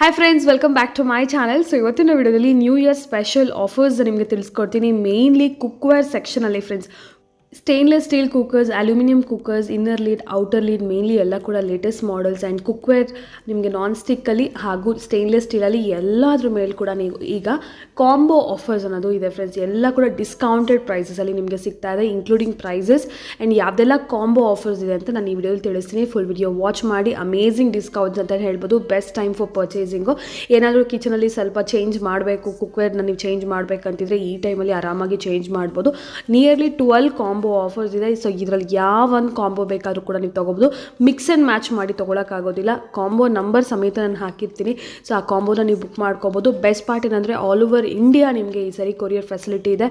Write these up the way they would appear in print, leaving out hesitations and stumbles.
Hi friends, welcome back to my channel. So ಇವತ್ತಿನ ವಿಡಿಯೋದಲ್ಲಿ new year special offers ನಿಮಗೆ ತಿಳಿಸ್ಕೊಡ್ತೀನಿ. ಮೇನ್ಲಿ ಕುಕ್ವೇರ್ ಸೆಕ್ಷನ್ ಅಲ್ಲಿ friends, stainless steel cookers, aluminium cookers, inner lead, outer lead, mainly ಎಲ್ಲ ಕೂಡ latest models and cookware ನಿಮಗೆ ನಾನ್ ಸ್ಟಿಕ್ಕಲ್ಲಿ ಹಾಗೂ stainless ಸ್ಟೀಲಲ್ಲಿ ಎಲ್ಲದ್ರ ಮೇಲೆ ಕೂಡ ನೀವು ಈಗ ಕಾಂಬೋ ಆಫರ್ಸ್ ಅನ್ನೋದು ಇದೆ ಫ್ರೆಂಡ್ಸ್. ಎಲ್ಲ ಕೂಡ ಡಿಸ್ಕೌಂಟೆಡ್ ಪ್ರೈಸಸಲ್ಲಿ ನಿಮಗೆ ಸಿಗ್ತಾ ಇದೆ, ಇನ್ಕ್ಲೂಡಿಂಗ್ ಪ್ರೈಸಸ್ ಆ್ಯಂಡ್ ಯಾವುದೆಲ್ಲ ಕಾಂಬೋ ಆಫರ್ಸ್ ಇದೆ ಅಂತ ನಾನು ಈ ವಿಡಿಯೋಲಿ ತಿಳಿಸ್ತೀನಿ. ಫುಲ್ ವಿಡಿಯೋ ವಾಚ್ ಮಾಡಿ. ಅಮೇಝಿಂಗ್ ಡಿಸ್ಕೌಂಟ್ಸ್ ಅಂತ ಹೇಳ್ಬೋದು. Best time for purchasing. ಏನಾದರೂ ಕಿಚನಲ್ಲಿ ಸ್ವಲ್ಪ ಚೇಂಜ್ ಮಾಡಬೇಕು, ಕುಕ್ವೇರ್ನ ನೀವು ಚೇಂಜ್ ಮಾಡಬೇಕಂತಿದ್ರೆ ಈ ಟೈಮಲ್ಲಿ ಆರಾಮಾಗಿ ಚೇಂಜ್ ಮಾಡ್ಬೋದು. ನಿಯರ್ಲಿ 12 ಕಾಂಬೋ ಆಫರ್ಸ್ ಇದೆ. ಸೊ ಇದರಲ್ಲಿ ಯಾವ ಒಂದು ಕಾಂಬೋ ಬೇಕಾದರೂ ಕೂಡ ನೀವು ತೊಗೋಬೋದು. ಮಿಕ್ಸ್ ಆ್ಯಂಡ್ ಮ್ಯಾಚ್ ಮಾಡಿ ತೊಗೊಳಕ್ಕಾಗೋದಿಲ್ಲ. ಕಾಂಬೋ ನಂಬರ್ ಸಮೇತ ನಾನು ಹಾಕಿರ್ತೀನಿ. ಸೊ ಆ ಕಾಂಬೋನ ನೀವು ಬುಕ್ ಮಾಡ್ಕೋಬೋದು. ಬೆಸ್ಟ್ ಪಾರ್ಟ್ ಏನಂದರೆ ಆಲ್ ಓವರ್ ಇಂಡಿಯಾ ನಿಮಗೆ ಈ ಸರಿ ಕೊರಿಯರ್ ಫೆಸಿಲಿಟಿ ಇದೆ.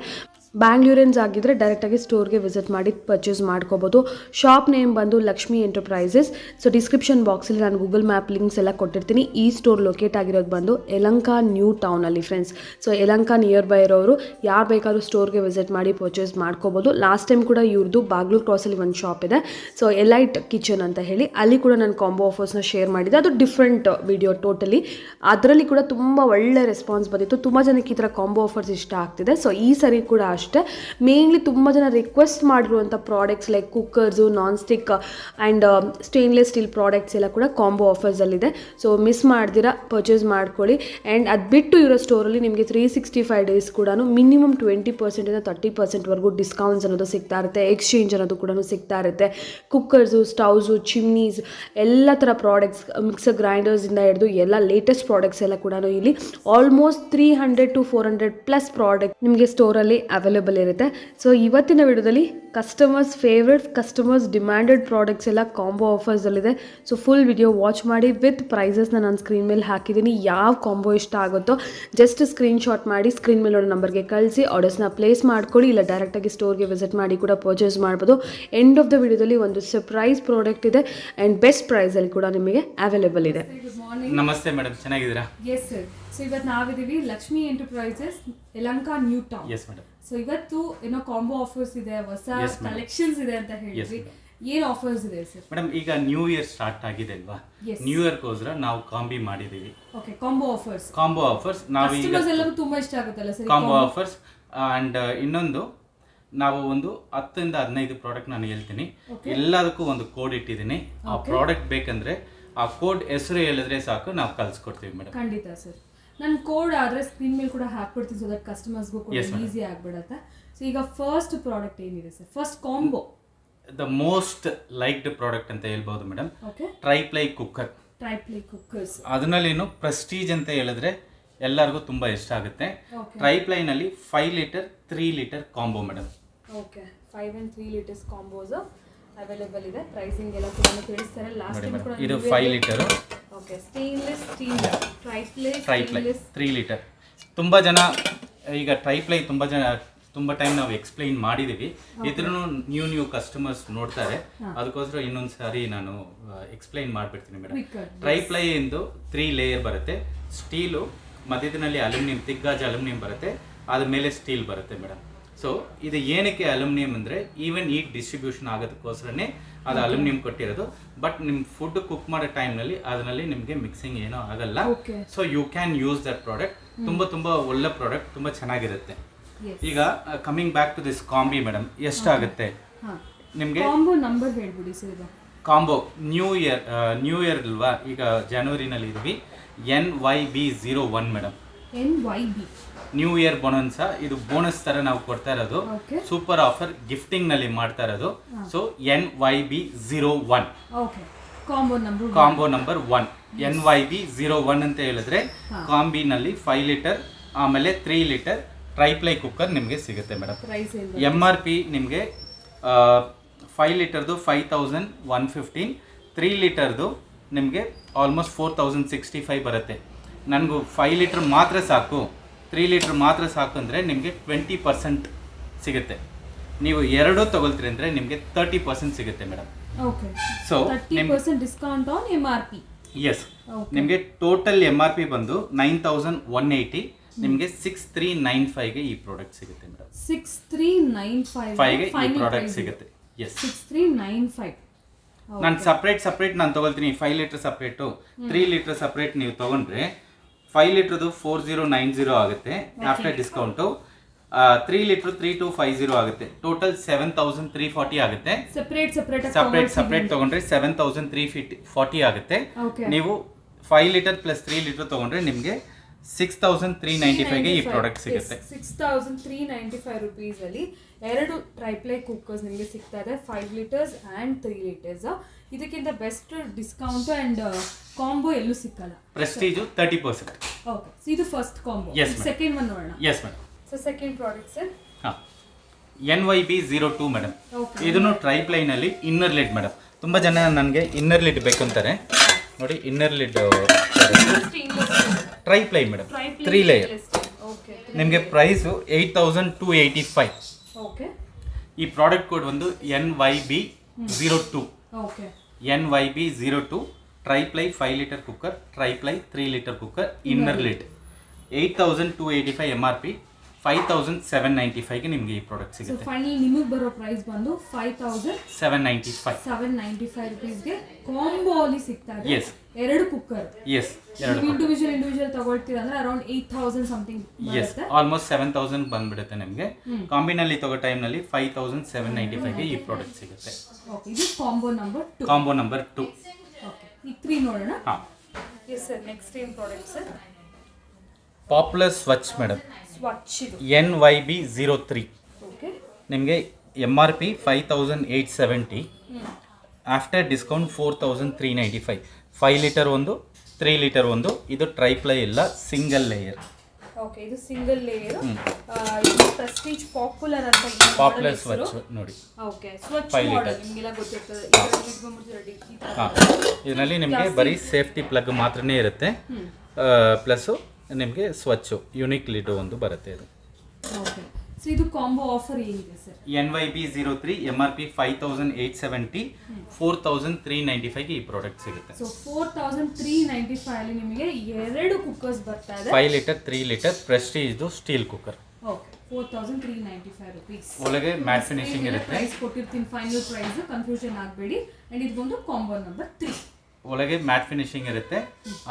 ಬ್ಯಾಂಗ್ಳೂರಿಯನ್ಸ್ ಆಗಿದ್ದರೆ ಡೈರೆಕ್ಟಾಗಿ ಸ್ಟೋರ್ಗೆ ವಿಸಿಟ್ ಮಾಡಿ ಪರ್ಚೇಸ್ ಮಾಡ್ಕೋಬೋದು. ಶಾಪ್ ನೇಮ್ ಬಂದು ಲಕ್ಷ್ಮಿ ಎಂಟರ್ಪ್ರೈಸಸ್. ಸೊ ಡಿಸ್ಕ್ರಿಪ್ಷನ್ ಬಾಕ್ಸಲ್ಲಿ ನಾನು ಗೂಗಲ್ ಮ್ಯಾಪ್ ಲಿಂಕ್ಸ್ ಎಲ್ಲ ಕೊಟ್ಟಿರ್ತೀನಿ. ಈ ಸ್ಟೋರ್ ಲೊಕೇಟ್ ಆಗಿರೋದು ಬಂದು ಯಲಹಂಕ ನ್ಯೂ ಟೌನಲ್ಲಿ friends. So Yelahanka near by ಇರೋರು ಯಾರು ಬೇಕಾದ್ರೂ ಸ್ಟೋರ್ಗೆ ವಿಸಿಟ್ ಮಾಡಿ ಪರ್ಚೇಸ್ ಮಾಡ್ಕೋಬೋದು. ಲಾಸ್ಟ್ ಟೈಮ್ ಕೂಡ ಇವ್ರದ್ದು ಬಾಗ್ಲೂರು ಕ್ರಾಸಲ್ಲಿ ಒಂದು ಶಾಪ್ ಇದೆ, ಸೊ ಎಲೈಟ್ ಕಿಚನ್ ಅಂತ ಹೇಳಿ, ಅಲ್ಲಿ ಕೂಡ ನಾನು ಕಾಂಬೋ ಆಫರ್ಸ್ನ ಶೇರ್ ಮಾಡಿದ್ದೆ. ಅದು ಡಿಫ್ರೆಂಟ್ ವಿಡಿಯೋ ಟೋಟಲಿ. ಅದರಲ್ಲಿ ಕೂಡ ತುಂಬ ಒಳ್ಳೆ ರೆಸ್ಪಾನ್ಸ್ ಬಂದಿತ್ತು. ತುಂಬ ಜನಕ್ಕೆ ಈ ಥರ ಕಾಂಬೋ ಆಫರ್ಸ್ ಇಷ್ಟ ಆಗ್ತಿದೆ. ಸೊ ಈ ಸರಿ ಕೂಡ ಅಷ್ಟೇ ಮೇನ್ಲಿ ತುಂಬ ಜನ ರಿಕ್ವೆಸ್ಟ್ ಮಾಡಿರುವಂಥ products like cookers, non stick and stainless steel products ಎಲ್ಲ ಕೂಡ ಕಾಂಬೋ ಆಫರ್ಸಲ್ಲಿದೆ. ಸೊ ಮಿಸ್ ಮಾಡ್ದಿರ ಪರ್ಚೇಸ್ ಮಾಡ್ಕೊಳ್ಳಿ. ಆ್ಯಂಡ್ ಅದು ಬಿಟ್ಟು ಇರೋ ಸ್ಟೋರಲ್ಲಿ ನಿಮಗೆ 365 ಡೇಸ್ ಕೂಡ ಮಿನಿಮಮ್ 20% 30% ಡಿಸ್ಕೌಂಟ್ಸ್ ಅನ್ನೋದು ಸಿಗ್ತಾ ಇರುತ್ತೆ. ಎಕ್ಸ್ಚೇಂಜ್ ಅನ್ನೋದು ಕೂಡ ಸಿಗ್ತಾ ಇರುತ್ತೆ. ಕುಕ್ಕರ್ಸು, ಸ್ಟವ್ಸು, ಚಿಮ್ನೀಸ್ ಎಲ್ಲ ಥರ ಪ್ರಾಡಕ್ಟ್ಸ್, ಮಿಕ್ಸರ್ ಗ್ರೈಂಡರ್ಸಿಂದ ಹಿಡಿದು ಎಲ್ಲ ಲೇಟೆಸ್ಟ್ ಪ್ರಾಡಕ್ಟ್ಸ್ ಎಲ್ಲ ಕೂಡ ಇಲ್ಲಿ ಆಲ್ಮೋಸ್ಟ್ 300 to 400+ ಪ್ರಾಡಕ್ಟ್ ನಿಮಗೆ ಸ್ಟೋರಲ್ಲಿ ಅವೈಲೇಬಲ್ ಇರುತ್ತೆ. ಸೊ ಇವತ್ತಿನ ವಿಡಿಯೋದಲ್ಲಿ customers favourite, customers demanded products ಎಲ್ಲ ಕಾಂಬೋ ಆಫರ್ಸಲ್ಲಿದೆ. ಸೊ ಫುಲ್ ವಿಡಿಯೋ ವಾಚ್ ಮಾಡಿ. ವಿತ್ ಪ್ರೈಸಸ್ನ ನಾನು ಸ್ಕ್ರೀನ್ ಮೇಲೆ ಹಾಕಿದ್ದೀನಿ. ಯಾವ ಕಾಂಬೋ ಇಷ್ಟ ಆಗುತ್ತೋ ಜಸ್ಟ್ ಸ್ಕ್ರೀನ್ಶಾಟ್ ಮಾಡಿ ಸ್ಕ್ರೀನ್ ಮೇಲೆ ಒಂದು ನಂಬರ್ಗೆ ಕಳಿಸಿ ಆರ್ಡರ್ಸ್ನ ಪ್ಲೇಸ್ ಮಾಡ್ಕೊಳ್ಳಿ. ಇಲ್ಲ ಡೈರೆಕ್ಟಾಗಿ ಸ್ಟೋರ್ಗೆ ವಿಸಿಟ್ ಮಾಡಿ ಕೂಡ ಪರ್ಚೇಸ್ ಮಾಡ್ಬೋದು. ಎಂಡ್ ಆಫ್ ದ ವಿಡಿಯೋದಲ್ಲಿ ಒಂದು ಸರ್ಪ್ರೈಸ್ ಪ್ರಾಡಕ್ಟ್ ಇದೆ ಆ್ಯಂಡ್ ಬೆಸ್ಟ್ ಪ್ರೈಸಲ್ಲಿ ಕೂಡ ನಿಮಗೆ ಅವೈಲೇಬಲ್ ಇದೆ. ನಮಸ್ತೆ ಮೇಡಮ್, ಚೆನ್ನಾಗಿದ್ದೀರಾ? Yes sir. ಸೊ ಇವತ್ತು ನಾವಿದ್ದೀವಿ Lakshmi enterprises, Yelahanka new town. Yes madam. So ಇವತ್ತು ಏನೋ ಕಾಂಬೋ ಆಫರ್ಸ್ ಇದೆ, ಹೊಸ ಕಲೆಕ್ಷನ್ಸ್ ಇದೆ ಅಂತ ಹೇಳಿದ್ವಿ. ಏನು ಆಫರ್ಸ್ ಇದೆ ಸರ್? ಮೇಡಮ್, ಈಗ ನ್ಯೂ ಇಯರ್ ಸ್ಟಾರ್ಟ್ ಆಗಿದೆ ಅಲ್ವಾ? ನ್ಯೂ ಇಯರ್ಗೋಸ್ಕರ ನಾವು ಕಾಂಬಿ ಮಾಡಿದೀವಿ. Okay, combo offers. Combo offers ನಾವು ಈಗ ಎಲ್ಲರೂ ತುಂಬಾ ಇಷ್ಟ ಆಗುತ್ತಲ್ಲ ಸರ್ ಕಾಂಬೋ ಆಫರ್ಸ್. ಅಂಡ್ ಇನ್ನೊಂದು ನಾವು ಒಂದು 10 ಇಂದ 15 ಪ್ರಾಡಕ್ಟ್ ನಾನು ಹೇಳ್ತೀನಿ. ಎಲ್ಲದಕ್ಕೂ ಒಂದು ಕೋಡ್ ಇಟ್ಟಿದ್ದೀನಿ. ಆ ಪ್ರಾಡಕ್ಟ್ ಬೇಕಂದ್ರೆ ಆ ಕೋಡ್ ಹೆಸರು ಹೇಳಿದ್ರೆ ಸಾಕು, ನಾವು ಕಳ್ಸಿಕೊಡ್ತೀವಿ ಮೇಡಮ್. ಖಂಡಿತ ಸರ್. ನನ್ನ ಕೋಡ್ ಆದ್ರೆ ಸ್ಕ್ರೀನ್ ಮೇಲೆ ಕೂಡ ಹಾಕ್ಬಿಡ್ತೀನಿ, ಸೊ ದಟ್ ಕಸ್ಟಮರ್ಸ್ಗೂ ಕೂಡ ಈಸಿ ಆಗ್ಬಿಡುತ್ತೆ. ಸೊ ಈಗ ಫಸ್ಟ್ ಪ್ರಾಡಕ್ಟ್ ಏನಿದೆ sir? First combo the most liked product ಅಂತ ಹೇಳ್ಬೋದು madam. Triply cooker. Triply cookers ಅದರಲ್ಲಿನು ಪ್ರೆಸ್ಟೀಜ್ ಅಂತ ಹೇಳಿದ್ರೆ ಎಲ್ಲರಿಗೂ ತುಂಬಾ ಇಷ್ಟ ಆಗುತ್ತೆ. ಟ್ರೈಪ್ಲೈನಲ್ಲಿ 5 litre 3 litre combo madam. Okay, 5 and 3 litres combos available ಇದೆ. ಪ್ರೈಸಿಂಗ್ ಎಲ್ಲ ಕೂಡ ತಿಳಿಸ್ತಾರೆ. ಲಾಸ್ಟ್ ಟೈಮ್ ಕೂಡ ಇದು 5 litre. Okay, stainless steel triply 3 litre. ತುಂಬಾ ಜನ ಈಗ ಟ್ರೈಪ್ಲೈ ತುಂಬಾ ಟೈಮ್ ನಾವು ಎಕ್ಸ್ಪ್ಲೈನ್ ಮಾಡಿದೀವಿ. ಇದ್ರೂ ನ್ಯೂ ಕಸ್ಟಮರ್ಸ್ ನೋಡ್ತಾರೆ, ಅದಕ್ಕೋಸ್ಕರ ಇನ್ನೊಂದು ಸಾರಿ ನಾನು ಎಕ್ಸ್ಪ್ಲೈನ್ ಮಾಡ್ಬಿಡ್ತೀನಿ ಮೇಡಮ್. ಟ್ರೈಪ್ಲೈ ಎಂದು 3 ಲೇಯರ್ ಬರುತ್ತೆ. ಸ್ಟೀಲು ಮಧ್ಯದಲ್ಲಿ ಅಲ್ಯೂಮಿನಿಯಂ, ತಿಗ್ಗಾಜ್ ಅಲ್ಯೂಮಿನಿಯಂ ಬರುತ್ತೆ, ಅದ್ರ ಮೇಲೆ ಸ್ಟೀಲ್ ಬರುತ್ತೆ ಮೇಡಮ್. ಸೊ ಇದು ಏನಕ್ಕೆ ಅಲ್ಯೂಮಿನಿಯಂ ಅಂದರೆ ಈವನ್ ಈಟ್ ಡಿಸ್ಟ್ರಿಬ್ಯೂಷನ್ ಆಗೋದಕ್ಕೋಸ್ಕರನೇ ಅದು ಅಲ್ಯೂಮಿನಿಯಂ ಕೊಟ್ಟಿರೋದು. ಬಟ್ ನಿಮ್ಮ ಫುಡ್ ಕುಕ್ ಮಾಡೋ ಟೈಮ್ನಲ್ಲಿ ಅದರಲ್ಲಿ ನಿಮಗೆ ಮಿಕ್ಸಿಂಗ್ ಏನೋ ಆಗಲ್ಲ. So you can use that product. ತುಂಬ ಒಳ್ಳೆ ಪ್ರಾಡಕ್ಟ್, ತುಂಬ ಚೆನ್ನಾಗಿರುತ್ತೆ. ಈಗ coming back to this combo madam, ಎಷ್ಟಾಗುತ್ತೆ ನಿಮಗೆ? ಕಾಂಬೋ ನಂಬರ್ ಹೇಳ್ಬಿಡಿ ಸರ್. ಕಾಂಬೋ ನ್ಯೂ ಇಯರ್ ಅಲ್ವಾ, ಈಗ ಜನವರಿನಲ್ಲಿ ಇದ್ವಿ. NYB01 madam. NYB new year bonanza. ಇದು ಬೋನಸ್ ತರ ನಾವು ಕೊಡ್ತಾ ಇರೋದು. ಸೂಪರ್ ಆಫರ್ ಗಿಫ್ಟಿಂಗ್ ನಲ್ಲಿ ಮಾಡ್ತಾ ಇರೋದು. So NYB01 combo number 1. NYB01 ಅಂತ ಹೇಳಿದ್ರೆ ಕಾಂಬಿನಲ್ಲಿ 5 ಲೀಟರ್ ಆಮೇಲೆ 3 ಲೀಟರ್ ಟ್ರೈಪ್ಲೈ ಕುಕ್ಕರ್ ನಿಮಗೆ ಸಿಗುತ್ತೆ ಮೇಡಮ್. MRP ನಿಮಗೆ 5 ಲೀಟರ್ದು 5115, 3 ಲೀಟರ್ದು ನಿಮಗೆ ಆಲ್ಮೋಸ್ಟ್ 4065 ಬರುತ್ತೆ. ನನಗೂ 5 ಲೀಟರ್ ಮಾತ್ರ ಸಾಕು, 3 ಲೀಟರ್ ಮಾತ್ರ ಸಾಕು ಅಂದರೆ ನಿಮಗೆ 20% ಸಿಗುತ್ತೆ. ನೀವು ಎರಡು ತಗೊಳ್ತೀರಿ ಅಂದರೆ ನಿಮಗೆ 30% ಸಿಗುತ್ತೆ madam. So 30% discount on MRP. Yes, ನಿಮಗೆ ಟೋಟಲ್ MRP ಬಂದು 9180, ನಿಮಗೆ 6395ಗೆ ಈ ಪ್ರಾಡಕ್ಟ್ ಸಿಗುತ್ತೆ ಮೇಡಮ್. 6395ಗೆ ಈ ಪ್ರಾಡಕ್ಟ್ ಸಿಗುತ್ತೆ. ಎಸ್, 6395. ನಾನು ಸಪ್ರೇಟ್ ನಾನು ತೊಗೊಳ್ತೀನಿ 5 ಲೀಟರ್ ಸಪ್ರೇಟು 3 ಲೀಟರ್ ಸಪ್ರೇಟ್ ನೀವು ತೊಗೊಂಡ್ರೆ 5 ಲೀಟ್ರದು 4090 ಆಗುತ್ತೆ ಆಫ್ಟರ್ ಡಿಸ್ಕೌಂಟು. 3 ಲೀಟರ್ 3250 ಆಗುತ್ತೆ. ಟೋಟಲ್ 7340 ಆಗುತ್ತೆ. ಸಪ್ರೇಟ್ ತೊಗೊಂಡ್ರೆ 7340 ಆಗುತ್ತೆ. ನೀವು 5 ಲೀಟರ್ ಪ್ಲಸ್ 3 ಲೀಟರ್ ತೊಗೊಂಡ್ರೆ ನಿಮಗೆ 6395ಗೆ ಈ ಪ್ರಾಡಕ್ಟ್ ಸಿಗುತ್ತೆ. 6395 ರುಪೀಸ್ ಅಲ್ಲಿ ಎರಡು ಟ್ರೈಪ್ಲೈ ಕುಕ್ಕರ್ಸ್ ನಿಮಗೆ ಸಿಗ್ತಾ ಇದೆ, 5 ಲೀಟರ್ಸ್ ಆ್ಯಂಡ್ 3 ಲೀಟರ್ಸ್. ಇದಕ್ಕಿಂತ ಬೆಸ್ಟ್ ಡಿಸ್ಕೌಂಟ್ ಆ್ಯಂಡ್ ಕಾಂಬೋ ಎಲ್ಲೂ ಸಿಕ್ಕಲ್ಲ. ಪ್ರೆಸ್ಟೀಜು 30%. ಓಕೆ, ಇದು ಫಸ್ಟ್ ಕಾಂಬೋ. ಸೆಕೆಂಡ್ ಒನ್ ನೋಡೋಣ. Yes madam. So second product sir NYB02 madam. ಇದನ್ನು ಟ್ರೈಪ್ಲೈನಲ್ಲಿ ಇನ್ನರ್ ಲಿಡ್ ಮೇಡಮ್. ತುಂಬ ಜನ ನನಗೆ ಇನ್ನರ್ ಲಿಡ್ ಬೇಕಂತಾರೆ. ನೋಡಿ inner lid triply madam, 3 layer. ನಿಮಗೆ ಪ್ರೈಸು 8285. ಈ ಪ್ರಾಡಕ್ಟ್ ಕೋಡ್ ಒಂದು NYB02. NYB02 triply 5 litre cooker, triply 3 litre cooker, inner lid. 8285 MRP, 5795ಗೆ ನಿಮಗೆ ಈ ಪ್ರಾಡಕ್ಟ್ ಸಿಗುತ್ತೆ. ಫೈನಲಿ ನಿಮಗೆ ಬರೋ ಪ್ರೈಸ್ ಬಂದು 5795 ರುಪೀಸ್ಗೆ ಕಾಂಬೋ ಅಲ್ಲಿ ಸಿಗ್ತಾ ಇದೆ. ಎರಡು ಕುಕ್ಕರ್. ಇಂಡಿವಿಜುವಲ್ ತಗೊಳ್ತೀರಾ ಅಂದ್ರೆ ಅರೌಂಡ್ 8000 ಸಮಥಿಂಗ್ ಬರುತ್ತೆ. ಆಲ್ಮೋಸ್ಟ್ 7000 ಬಂದ್ಬಿಡುತ್ತೆ ನಿಮಗೆ. ಕಾಂಬಿನಲ್ಲಿ ತಗೋ ಟೈಮ್ನಲ್ಲಿ 5795ಗೆ ಈ ಪ್ರಾಡಕ್ಟ್ ಸಿಗುತ್ತೆ. ಇದು ಕಾಂಬೋ ನಂಬರ್ 2. ಈ 3 ನೋಡೋಣ. ಎಸ್ ಸರ್, ನೆಕ್ಸ್ಟ್ ಏನ್ ಪ್ರಾಡಕ್ಟ್ ಸರ್? ಪಾಪ್ಯುಲರ್ ಸ್ವಚ್ ಮೇಡಮ್, NYB03. ನಿಮಗೆ MRP 5870, ಆಫ್ಟರ್ ಡಿಸ್ಕೌಂಟ್ 4395. 5 ಲೀಟರ್ ಒಂದು, 3 ಲೀಟರ್ ಒಂದು. ಇದು ಟ್ರೈಪ್ಲೈ ಇಲ್ಲ, ಸಿಂಗಲ್ ಲೇಯರ್. ಓಕೆ, ಇದು ಸಿಂಗಲ್ ಲೇಯರ್. ಇದು ಪ್ರೆಸ್ಟೀಜ್ ಪಾಪ್ಯುಲರ್ ಅಂತ ಪಾಪ್ಯುಲರ್ ಸ್ವಚ್ ನೋಡಿ. ಓಕೆ, ಸ್ವಚ್ 5 ಲೀಟರ್ ನಿಮಗೆಲ್ಲ ಗೊತ್ತಿರ್ತದೆ. ಇದರಲ್ಲಿ ನಿಮಗೆ ಬರೀ ಸೇಫ್ಟಿ ಪ್ಲಗ್ ಮಾತ್ರನೇ ಇರುತ್ತೆ, ಪ್ಲಸ್ ನಿಮಗೆ ಸ್ವಚ್ಛು ಯೂನಿಕ್ ಲಿಡ್ ಒಂದು ಬರುತ್ತೆ ಇದು. ಓಕೆ, ಸೊ ಇದು ಕಾಂಬೋ ಆಫರ್ ಏನಿದೆ ಸರ್? NYB03 MRP 5870, 4395ಗೆ ಈ ಪ್ರಾಡಕ್ಟ್ ಸಿಗುತ್ತೆ. ಸೊ 4395 ಅಲ್ಲಿ ನಿಮಗೆ ಎರಡು ಕುಕ್ಕರ್ಸ್ ಬರ್ತಾ ಇದೆ. 5 litre 3 litre Prestige steel cooker. Okay, 4395 rupees. ಒಳಗೆ ಮ್ಯಾಟ್ ಫಿನಿಶಿಂಗ್ ಇರುತ್ತೆ. ಪ್ರೈಸ್ ಕೊಟ್ಟಿರ್ತೀನಿ, ಫೈನಲ್ ಪ್ರೈಸ್, ಕನ್ಫ್ಯೂಷನ್ ಆಗಬೇಡಿ. ಅಂಡ್ ಇದು ಬಂದು ಕಾಂಬೋ ನಂಬರ್ 3. ಒಳಗೆ ಮ್ಯಾಟ್ ಫಿನಿಶಿಂಗ್ ಇರುತ್ತೆ,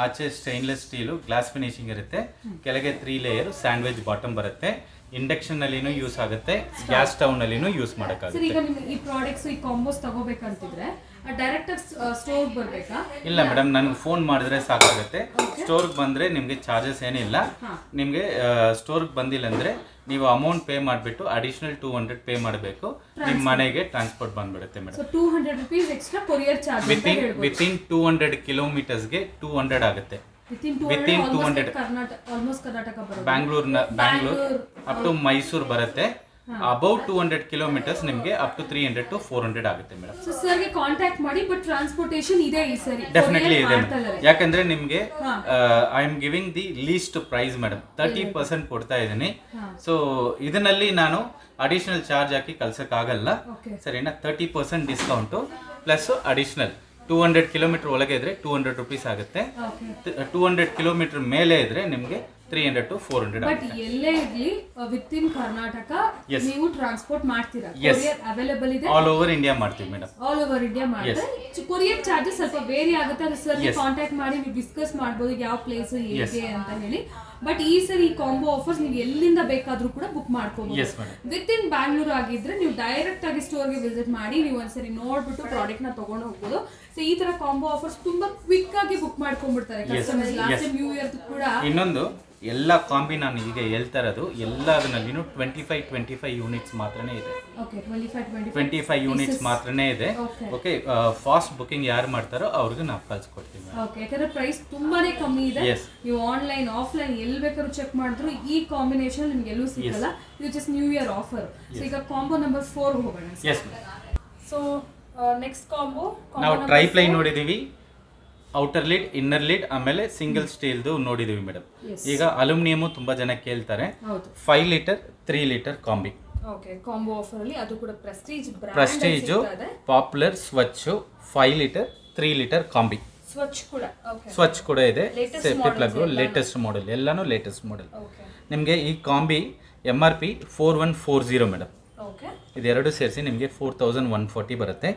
ಆಚೆ ಸ್ಟೈನ್ಲೆಸ್ ಸ್ಟೀಲು ಗ್ಲಾಸ್ ಫಿನಿಶಿಂಗ್ ಇರುತ್ತೆ, ಕೆಳಗೆ 3 ಲೇಯರ್ ಸ್ಯಾಂಡ್ವಿಚ್ ಬಾಟಮ್ ಬರುತ್ತೆ. ಇಂಡಕ್ಷನ್ ನಲ್ಲಿನೂ ಯೂಸ್ ಆಗುತ್ತೆ, ಗ್ಯಾಸ್ ಸ್ಟವ್ ನಲ್ಲಿನೂ ಯೂಸ್ ಮಾಡೋಕ್ಕಾಗುತ್ತೆ. ಈಗ ನಿಮಗೆ ಈ ಪ್ರಾಡಕ್ಟ್ಸ್ ಈ ಕಾಂಬೋಸ್ ತಗೋಬೇಕಂತಿದ್ರೆ ಡೈರೆಕ್ಟ್ ಸ್ಟೋರ್ ಬರಬೇಕಾ? ಇಲ್ಲ ಮೇಡಮ್, ನನಗೆ ಫೋನ್ ಮಾಡಿದ್ರೆ ಸಾಕಾಗುತ್ತೆ. ಸ್ಟೋರ್ಗೆ ಬಂದರೆ ನಿಮಗೆ ಚಾರ್ಜಸ್ ಏನಿಲ್ಲ. ನಿಮಗೆ ಸ್ಟೋರ್ಗೆ ಬಂದಿಲ್ಲ ಅಂದರೆ ನೀವು ಅಮೌಂಟ್ ಪೇ ಮಾಡಿಬಿಟ್ಟು ಅಡಿಷನಲ್ 200 ಪೇ ಮಾಡಬೇಕು. ನಿಮ್ಮ ಮನೆಗೆ ಟ್ರಾನ್ಸ್ಪೋರ್ಟ್ ಬಂದ್ಬಿಡುತ್ತೆ madam. So 200 rupees extra courier charge. Within 200 ಕಿಲೋಮೀಟರ್ಸ್ಗೆ 200 ಆಗುತ್ತೆ. Within 200 Bangalore up to Mysuru ಬರುತ್ತೆ. ಅಬೌಟ್ 200 ಕಿಲೋಮೀಟರ್ಸ್ ನಿಮಗೆ ಅಪ್ ಟು 300 to 400 ಆಗುತ್ತೆ ಮೇಡಮ್. ಸೊ ಸರ್ಗೆ ಕಾಂಟ್ಯಾಕ್ಟ್ ಮಾಡಿ, ಬಟ್ ಟ್ರಾನ್ಸ್ಪೋರ್ಟೇಷನ್ ಇದೆ ಈ ಸರಿ ಡೆಫಿನೆಟ್ಲಿ ಇದೆ. ಯಾಕಂದ್ರೆ ನಿಮಗೆ I am giving the least price madam, 30% ಕೊಡ್ತಾ ಇದ್ದೀನಿ. ಸೊ ಇದರಲ್ಲಿ ನಾನು ಅಡಿಷನಲ್ ಚಾರ್ಜ್ ಹಾಕಿ ಕಳ್ಸಕ್ಕಾಗಲ್ಲ, ಸರಿನಾ? 30% ಡಿಸ್ಕೌಂಟು ಪ್ಲಸ್ ಅಡಿಷನಲ್ 200 ಕಿಲೋಮೀಟರ್ ಒಳಗೆ ಇದ್ರೆ 200 ರೂಪೀಸ್ ಆಗುತ್ತೆ. 200 ಕಿಲೋಮೀಟರ್ ಮೇಲೆ ಇದ್ರೆ ನಿಮಗೆ 300 to 400 ಬಟ್ ಎಲ್ಲೇ ಇರ್ಲಿ ವಿತ್ ಇನ್ ಕರ್ನಾಟಕ ನೀವು ಟ್ರಾನ್ಸ್ಪೋರ್ಟ್ ಮಾಡ್ತೀರಾ? ಕೊರಿಯರ್ ಅವೈಲೇಬಲ್ ಇದೆ, ಆಲ್ ಓವರ್ ಇಂಡಿಯಾ ಮಾಡ್ತೀವಿ ಮೇಡಮ್. ಆಲ್ ಓವರ್ ಇಂಡಿಯಾ ಮಾಡ್ತಾರೆ. ಕೊರಿಯರ್ ಚಾರ್ಜಸ್ ಸ್ವಲ್ಪ ವೇರಿ ಆಗುತ್ತೆ, ಅದು ಸರ್ ಕಾಂಟ್ಯಾಕ್ಟ್ ಮಾಡಿ ನೀವು ಡಿಸ್ಕಸ್ ಮಾಡ್ಬೋದು ಯಾವ ಪ್ಲೇಸ್ ಹೇಗೆ ಅಂತ ಹೇಳಿ. ಬಟ್ ಈ ಸರಿ ಈ ಕಾಂಬೋ ಆಫರ್ಸ್ ನೀವು ಎಲ್ಲಿಂದ ಬೇಕಾದ್ರೂ ಕೂಡ ಬುಕ್ ಮಾಡ್ಕೋಬಹುದು. ವಿತ್ ಇನ್ ಬ್ಯಾಂಗ್ಳೂರ್ ಆಗಿದ್ರೆ ನೀವು ಡೈರೆಕ್ಟ್ ಆಗಿ ಸ್ಟೋರ್ಗೆ ವಿಸಿಟ್ ಮಾಡಿ ನೀವು ಒಂದ್ಸರಿ ನೋಡ್ಬಿಟ್ಟು ಪ್ರಾಡಕ್ಟ್ ನ ತಗೊಂಡು ಹೋಗ್ಬೋದು. ಸೊ ಈ ತರ ಕಾಂಬೋ ಆಫರ್ಸ್ ತುಂಬಾ ಕ್ವಿಕ್ ಆಗಿ ಬುಕ್ ಮಾಡ್ಕೊಂಡ್ಬಿಡ್ತಾರೆ ಕಸ್ಟಮರ್ಸ್. ಲಾಸ್ಟ್ ನ್ಯೂ ಇಯರ್ ಕೂಡ ಇನ್ನೊಂದು ಎಲ್ಲ ಕಾಂಬಿ ನಾನು ಈಗ ಹೇಳ್ತಾ ಇರೋದು ಎಲ್ಲದರಲ್ಲಿ 25 ಯೂನಿಟ್ಸ್ ಮಾತ್ರನೇ ಇದೆ. 25 ಯೂನಿಟ್ಸ್ ಮಾತ್ರನೇ ಇದೆ. ಓಕೆ, ಫಾಸ್ಟ್ ಬುಕಿಂಗ್ ಯಾರು ಮಾಡ್ತಾರೋ ಅವ್ರಿಗೆ ನಾವು ಕಳ್ಸಿಕೊಡ್ತೀವಿ. ಯಾಕಂದ್ರೆ ಪ್ರೈಸ್ ತುಂಬಾನೇ ಕಮ್ಮಿ ಇದೆ. ನೀವು ಆನ್ಲೈನ್ ಆಫ್ಲೈನ್ ಎಲ್ಲಿ ಬೇಕಾದ್ರೂ ಚೆಕ್ ಮಾಡಿದ್ರು ಈ ಕಾಂಬಿನೇಷನ್ ನಿಮ್ಗೆ ಎಲ್ಲೂ ಸಿಗಲ್ಲ. ಇದು just new year offer. So ಈಗ ಕಾಂಬೋ ನಂಬರ್ 4 ಹೋಗೋಣ. ಸೊ ನೆಕ್ಸ್ಟ್ ಕಾಂಬೋ ನಾವು ಟ್ರೈಪ್ಲೈ ನೋಡಿದೀವಿ, ಔಟರ್ ಲೀಡ್, ಇನ್ನರ್ ಲೀಡ್, ಆಮೇಲೆ ಸಿಂಗಲ್ ಸ್ಟೀಲ್ದು ನೋಡಿದೀವಿ ಮೇಡಮ್. ಈಗ ಅಲ್ಯೂಮಿನಿಯಂ ತುಂಬಾ ಜನ ಕೇಳ್ತಾರೆ. 5 ಲೀಟರ್ 3 ಲೀಟರ್ ಕಾಂಬಿ. ಓಕೆ, ಕಾಂಬೋ ಆಫರ್ ಅಲ್ಲಿ ಅದು ಕೂಡ ಪ್ರೆಸ್ಟೀಜ್ ಪ್ರೆಸ್ಟೀಜ್ ಪಾಪ್ಯುಲರ್ ಸ್ವಚ್ 5 ಲೀಟರ್ 3 ಲೀಟರ್ ಕಾಂಬಿ. ಸ್ವಚ್ ಕೂಡ ಇದೆ, ಸೇಫ್ಟಿ ಪ್ಲಗ್, ಲೇಟೆಸ್ಟ್ ಮಾಡೆಲ್, ಎಲ್ಲಾನು ಲೇಟೆಸ್ಟ್ ಮಾಡೆಲ್. ನಿಮಗೆ ಈ ಕಾಂಬಿ MRP 4140 ಮೇಡಮ್. ಓಕೆ ಇದೆರಡು ಸೇರಿಸಿ ನಿಮಗೆ 4140 ಬರುತ್ತೆ.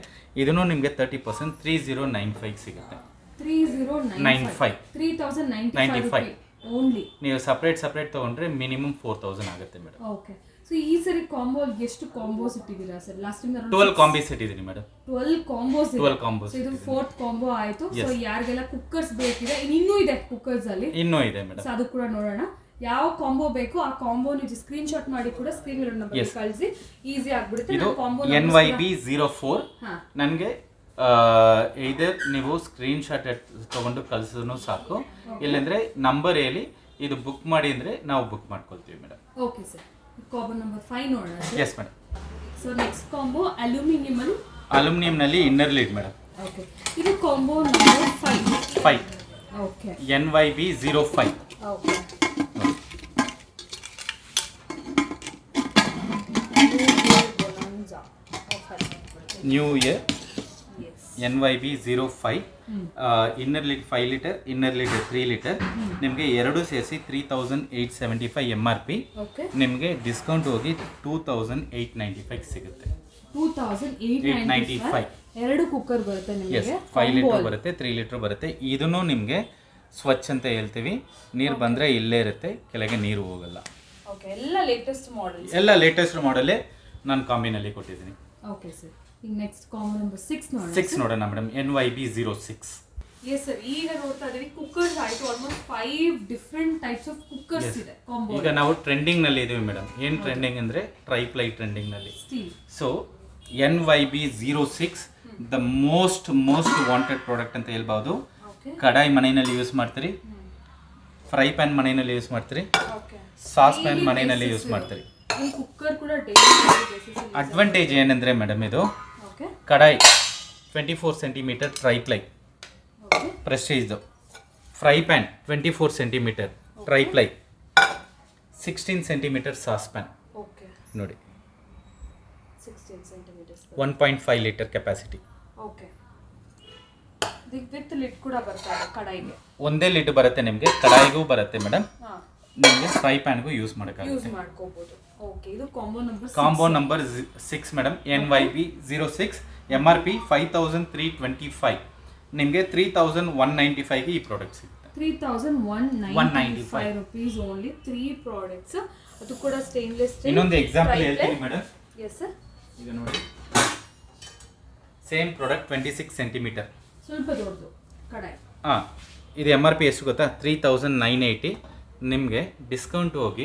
ಇದನ್ನು ನಿಮಗೆ 30% 3095 ಸಿಗುತ್ತೆ. 3095 ಓನ್ಲಿ. ನೀವು ಸಪ್ರೇಟ್ ತೊಗೊಂಡ್ರೆ ಮಿನಿಮಮ್ 4000 ಆಗುತ್ತೆ ಮೇಡಮ್. ಓಕೆ. ಸೊ ಈ ಸರಿ ಕಾಂಬೋ ಎಷ್ಟು ಕಾಂಬೋಸ್ ಇಟ್ಟಿದ್ದೀರಾ ಸರ್? ಲಾಸ್ಟ್ ಟೈಮ್ 12 ಕಾಂಬೋಸ್ ಇಟ್ಟಿದ್ದೀನಿ ಮೇಡಮ್. 12 ಕಾಂಬೋಸ್. ಸೊ ಇದು 4th ಕಾಂಬೋ ಆಯ್ತು. ಸೊ ಯಾರಿಗೆಲ್ಲ ಕುಕ್ಕರ್ಸ್ ಬೇಕಿದೆ, ಇನ್ನೂ ಇದೆ ಕುಕ್ಕರ್ಸ್ ಅಲ್ಲಿ, ಇನ್ನೂ ಇದೆ ಮೇಡಮ್. ಸೊ ಅದು ಕೂಡ ನೋಡೋಣ. ಯಾವ ಕಾಂಬೋ ಬೇಕು ಆ ಕಾಂಬೋ ನೀವು ಸ್ಕ್ರೀನ್ ಶಾಟ್ ಮಾಡಿ ಕೂಡ ಸ್ಕ್ರೀನ್ ನಂಬರ್ ಕಳಿಸಿ, ಈಸಿ ಆಗ್ಬಿಡುತ್ತೆ. ಇದು NYB04 ನನಗೆ ಇದರ್ ನೀವು ಸ್ಕ್ರೀನ್ ಶಾಟ್ ತಗೊಂಡು ಕಳಿಸಿದ್ರು ಸಾಕು, ಇಲ್ಲಂದ್ರೆ ನಂಬರ್ ಹೇಳಿ ಇದು ಬುಕ್ ಮಾಡಿ ಅಂದ್ರೆ ನಾವು ಬುಕ್ ಮಾಡ್ಕೊಳ್ತೀವಿ madam. Okay sir. Combo number 5 ನೋಡೋಣ. Yes madam. So next combo aluminium ನಲ್ಲಿ ಇನ್ನರ್ ಲೀಡ್ ಮೇಡಮ್. ಓಕೆ. ಇದು combo number 5. Okay. NYB05. Okay. New year NYB05 inner lead 5 litre, inner lead 3 litre. ನಿಮಗೆ ಎರಡು ಸೇರಿಸಿ 3875 MRP. ನಿಮಗೆ discount ಹೋಗಿ 2895 ಸಿಗುತ್ತೆ. 2895. ಎರಡು ಕುಕ್ಕರ್ ಬರುತ್ತೆ ನಿಮಗೆ. 5 ಲೀಟರ್ ಬರುತ್ತೆ, 3 ಲೀಟರ್ ಬರುತ್ತೆ. ಇದನ್ನು ನಿಮಗೆ ಸ್ವಚ್ಛ ಅಂತ ಹೇಳ್ತೀವಿ. ನೀರು ಬಂದರೆ ಇಲ್ಲೇ ಇರುತ್ತೆ, ಕೆಳಗೆ ನೀರು ಹೋಗಲ್ಲ. ಓಕೆ. ಎಲ್ಲ ಲೇಟೆಸ್ಟ್ ಮಾಡೆಲ್. ಎಲ್ಲ ಲೇಟೆಸ್ಟ್ ಮಾಡೆಲ್ಲೇ ನಾನು ಕಾಂಬಿನಲ್ಲಿ ಕೊಟ್ಟಿದ್ದೀನಿ. Okay sir. ಈಗ ನೆಕ್ಸ್ಟ್ ಕಾಂಬೋ ನಂಬರ್ 6 ನೋಡೋಣ. 6 ನೋಡೋಣ ಮೇಡಮ್. NYB06. Yes sir. ಈಗ ನೋಡ್ತಾ ಇದೀವಿ ಕುಕ್ಕರ್ಸ್ ಆಯ್ತು. Almost 5 different types of cookers ಇದೆ ಕಾಂಬೋ. ಈಗ ನಾವು ಟ್ರೆಂಡಿಂಗ್ ನಲ್ಲಿ ಇದೀವಿ ಮೇಡಮ್. ಏನು ಟ್ರೆಂಡಿಂಗ್ ಅಂದ್ರೆ ಟ್ರೈಪ್ಲೈ ಟ್ರೆಂಡಿಂಗ್ ನಲ್ಲಿ. So NYB06 the most wanted product ಅಂತ ಹೇಳ್ಬಹುದು. ಕಡಾಯಿ ಮನೆಯಲ್ಲಿ ಯೂಸ್ ಮಾಡ್ತೀರಿ, ಫ್ರೈ ಪ್ಯಾನ್ ಮನೆಯಲ್ಲಿ ಯೂಸ್ ಮಾಡ್ತೀರಿ, ಸಾಸ್ ಪ್ಯಾನ್ ಮನೆಯಲ್ಲಿ ಯೂಸ್ ಮಾಡ್ತೀರಿ. ಈ ಕುಕ್ಕರ್ ಕೂಡ ಡೈಲಿ ಬೇಸಿಸ್. ಅಡ್ವಾಂಟೇಜ್ ಏನಂದ್ರೆ ಮೇಡಮ್, ಇದು ಕಡಾಯಿ 24 ಸೆಂಟಿಮೀಟರ್ ಟ್ರೈಪ್ಲೈ ಪ್ರೆಸ್ಟೀಜ್ದು. Fry pan 24 centimetre triply, 16 centimetre sauce pan ನೋಡಿ, 1.5 litre capacity. Okay. With lid ಕೂಡ ಬರ್ತದೆ ಕಡಾಯಿಗೆ. ಒಂದೇ ಲಿಡ್ ಬರುತ್ತೆ ನಿಮಗೆ, ಕಡಾಯಿಗೂ ಬರುತ್ತೆ ಮೇಡಮ್. ನಿಮಗೆ ಫ್ರೈ ಪ್ಯಾನ್ಗೂ ಯೂಸ್ ಮಾಡ್ಕೋಬಹುದು. ಓಕೆ. ಇದು combo number 6 madam. NYB06 MRP 5325. ನಿಮಗೆ 3195 ಈ ಪ್ರಾಡಕ್ಟ್ ಸಿಗುತ್ತೆ. 3195 rupees ಓನ್ಲಿ 3 ಪ್ರಾಡಕ್ಟ್ಸ್. ಅದು ಕೂಡ ಸ್ಟೇನ್ಲೆಸ್ ಸ್ಟೀಲ್. ಇನ್ನೊಂದು ಎಕ್ಸಾಂಪಲ್ ಹೇಳ್ತೀನಿ ಮೇಡಮ್. Yes sir. ಈಗ ನೋಡಿ, ಸೇಮ್ ಪ್ರಾಡಕ್ಟ್ 26 ಸೆಂಟಿಮೀಟರ್, ಸ್ವಲ್ಪ ದೊಡ್ಡದು ಕಡಾಯಿ. ಇದು MRP ಎಷ್ಟು ಗೊತ್ತಾ? 3980. ನಿಮಗೆ ಡಿಸ್ಕೌಂಟ್ ಹೋಗಿ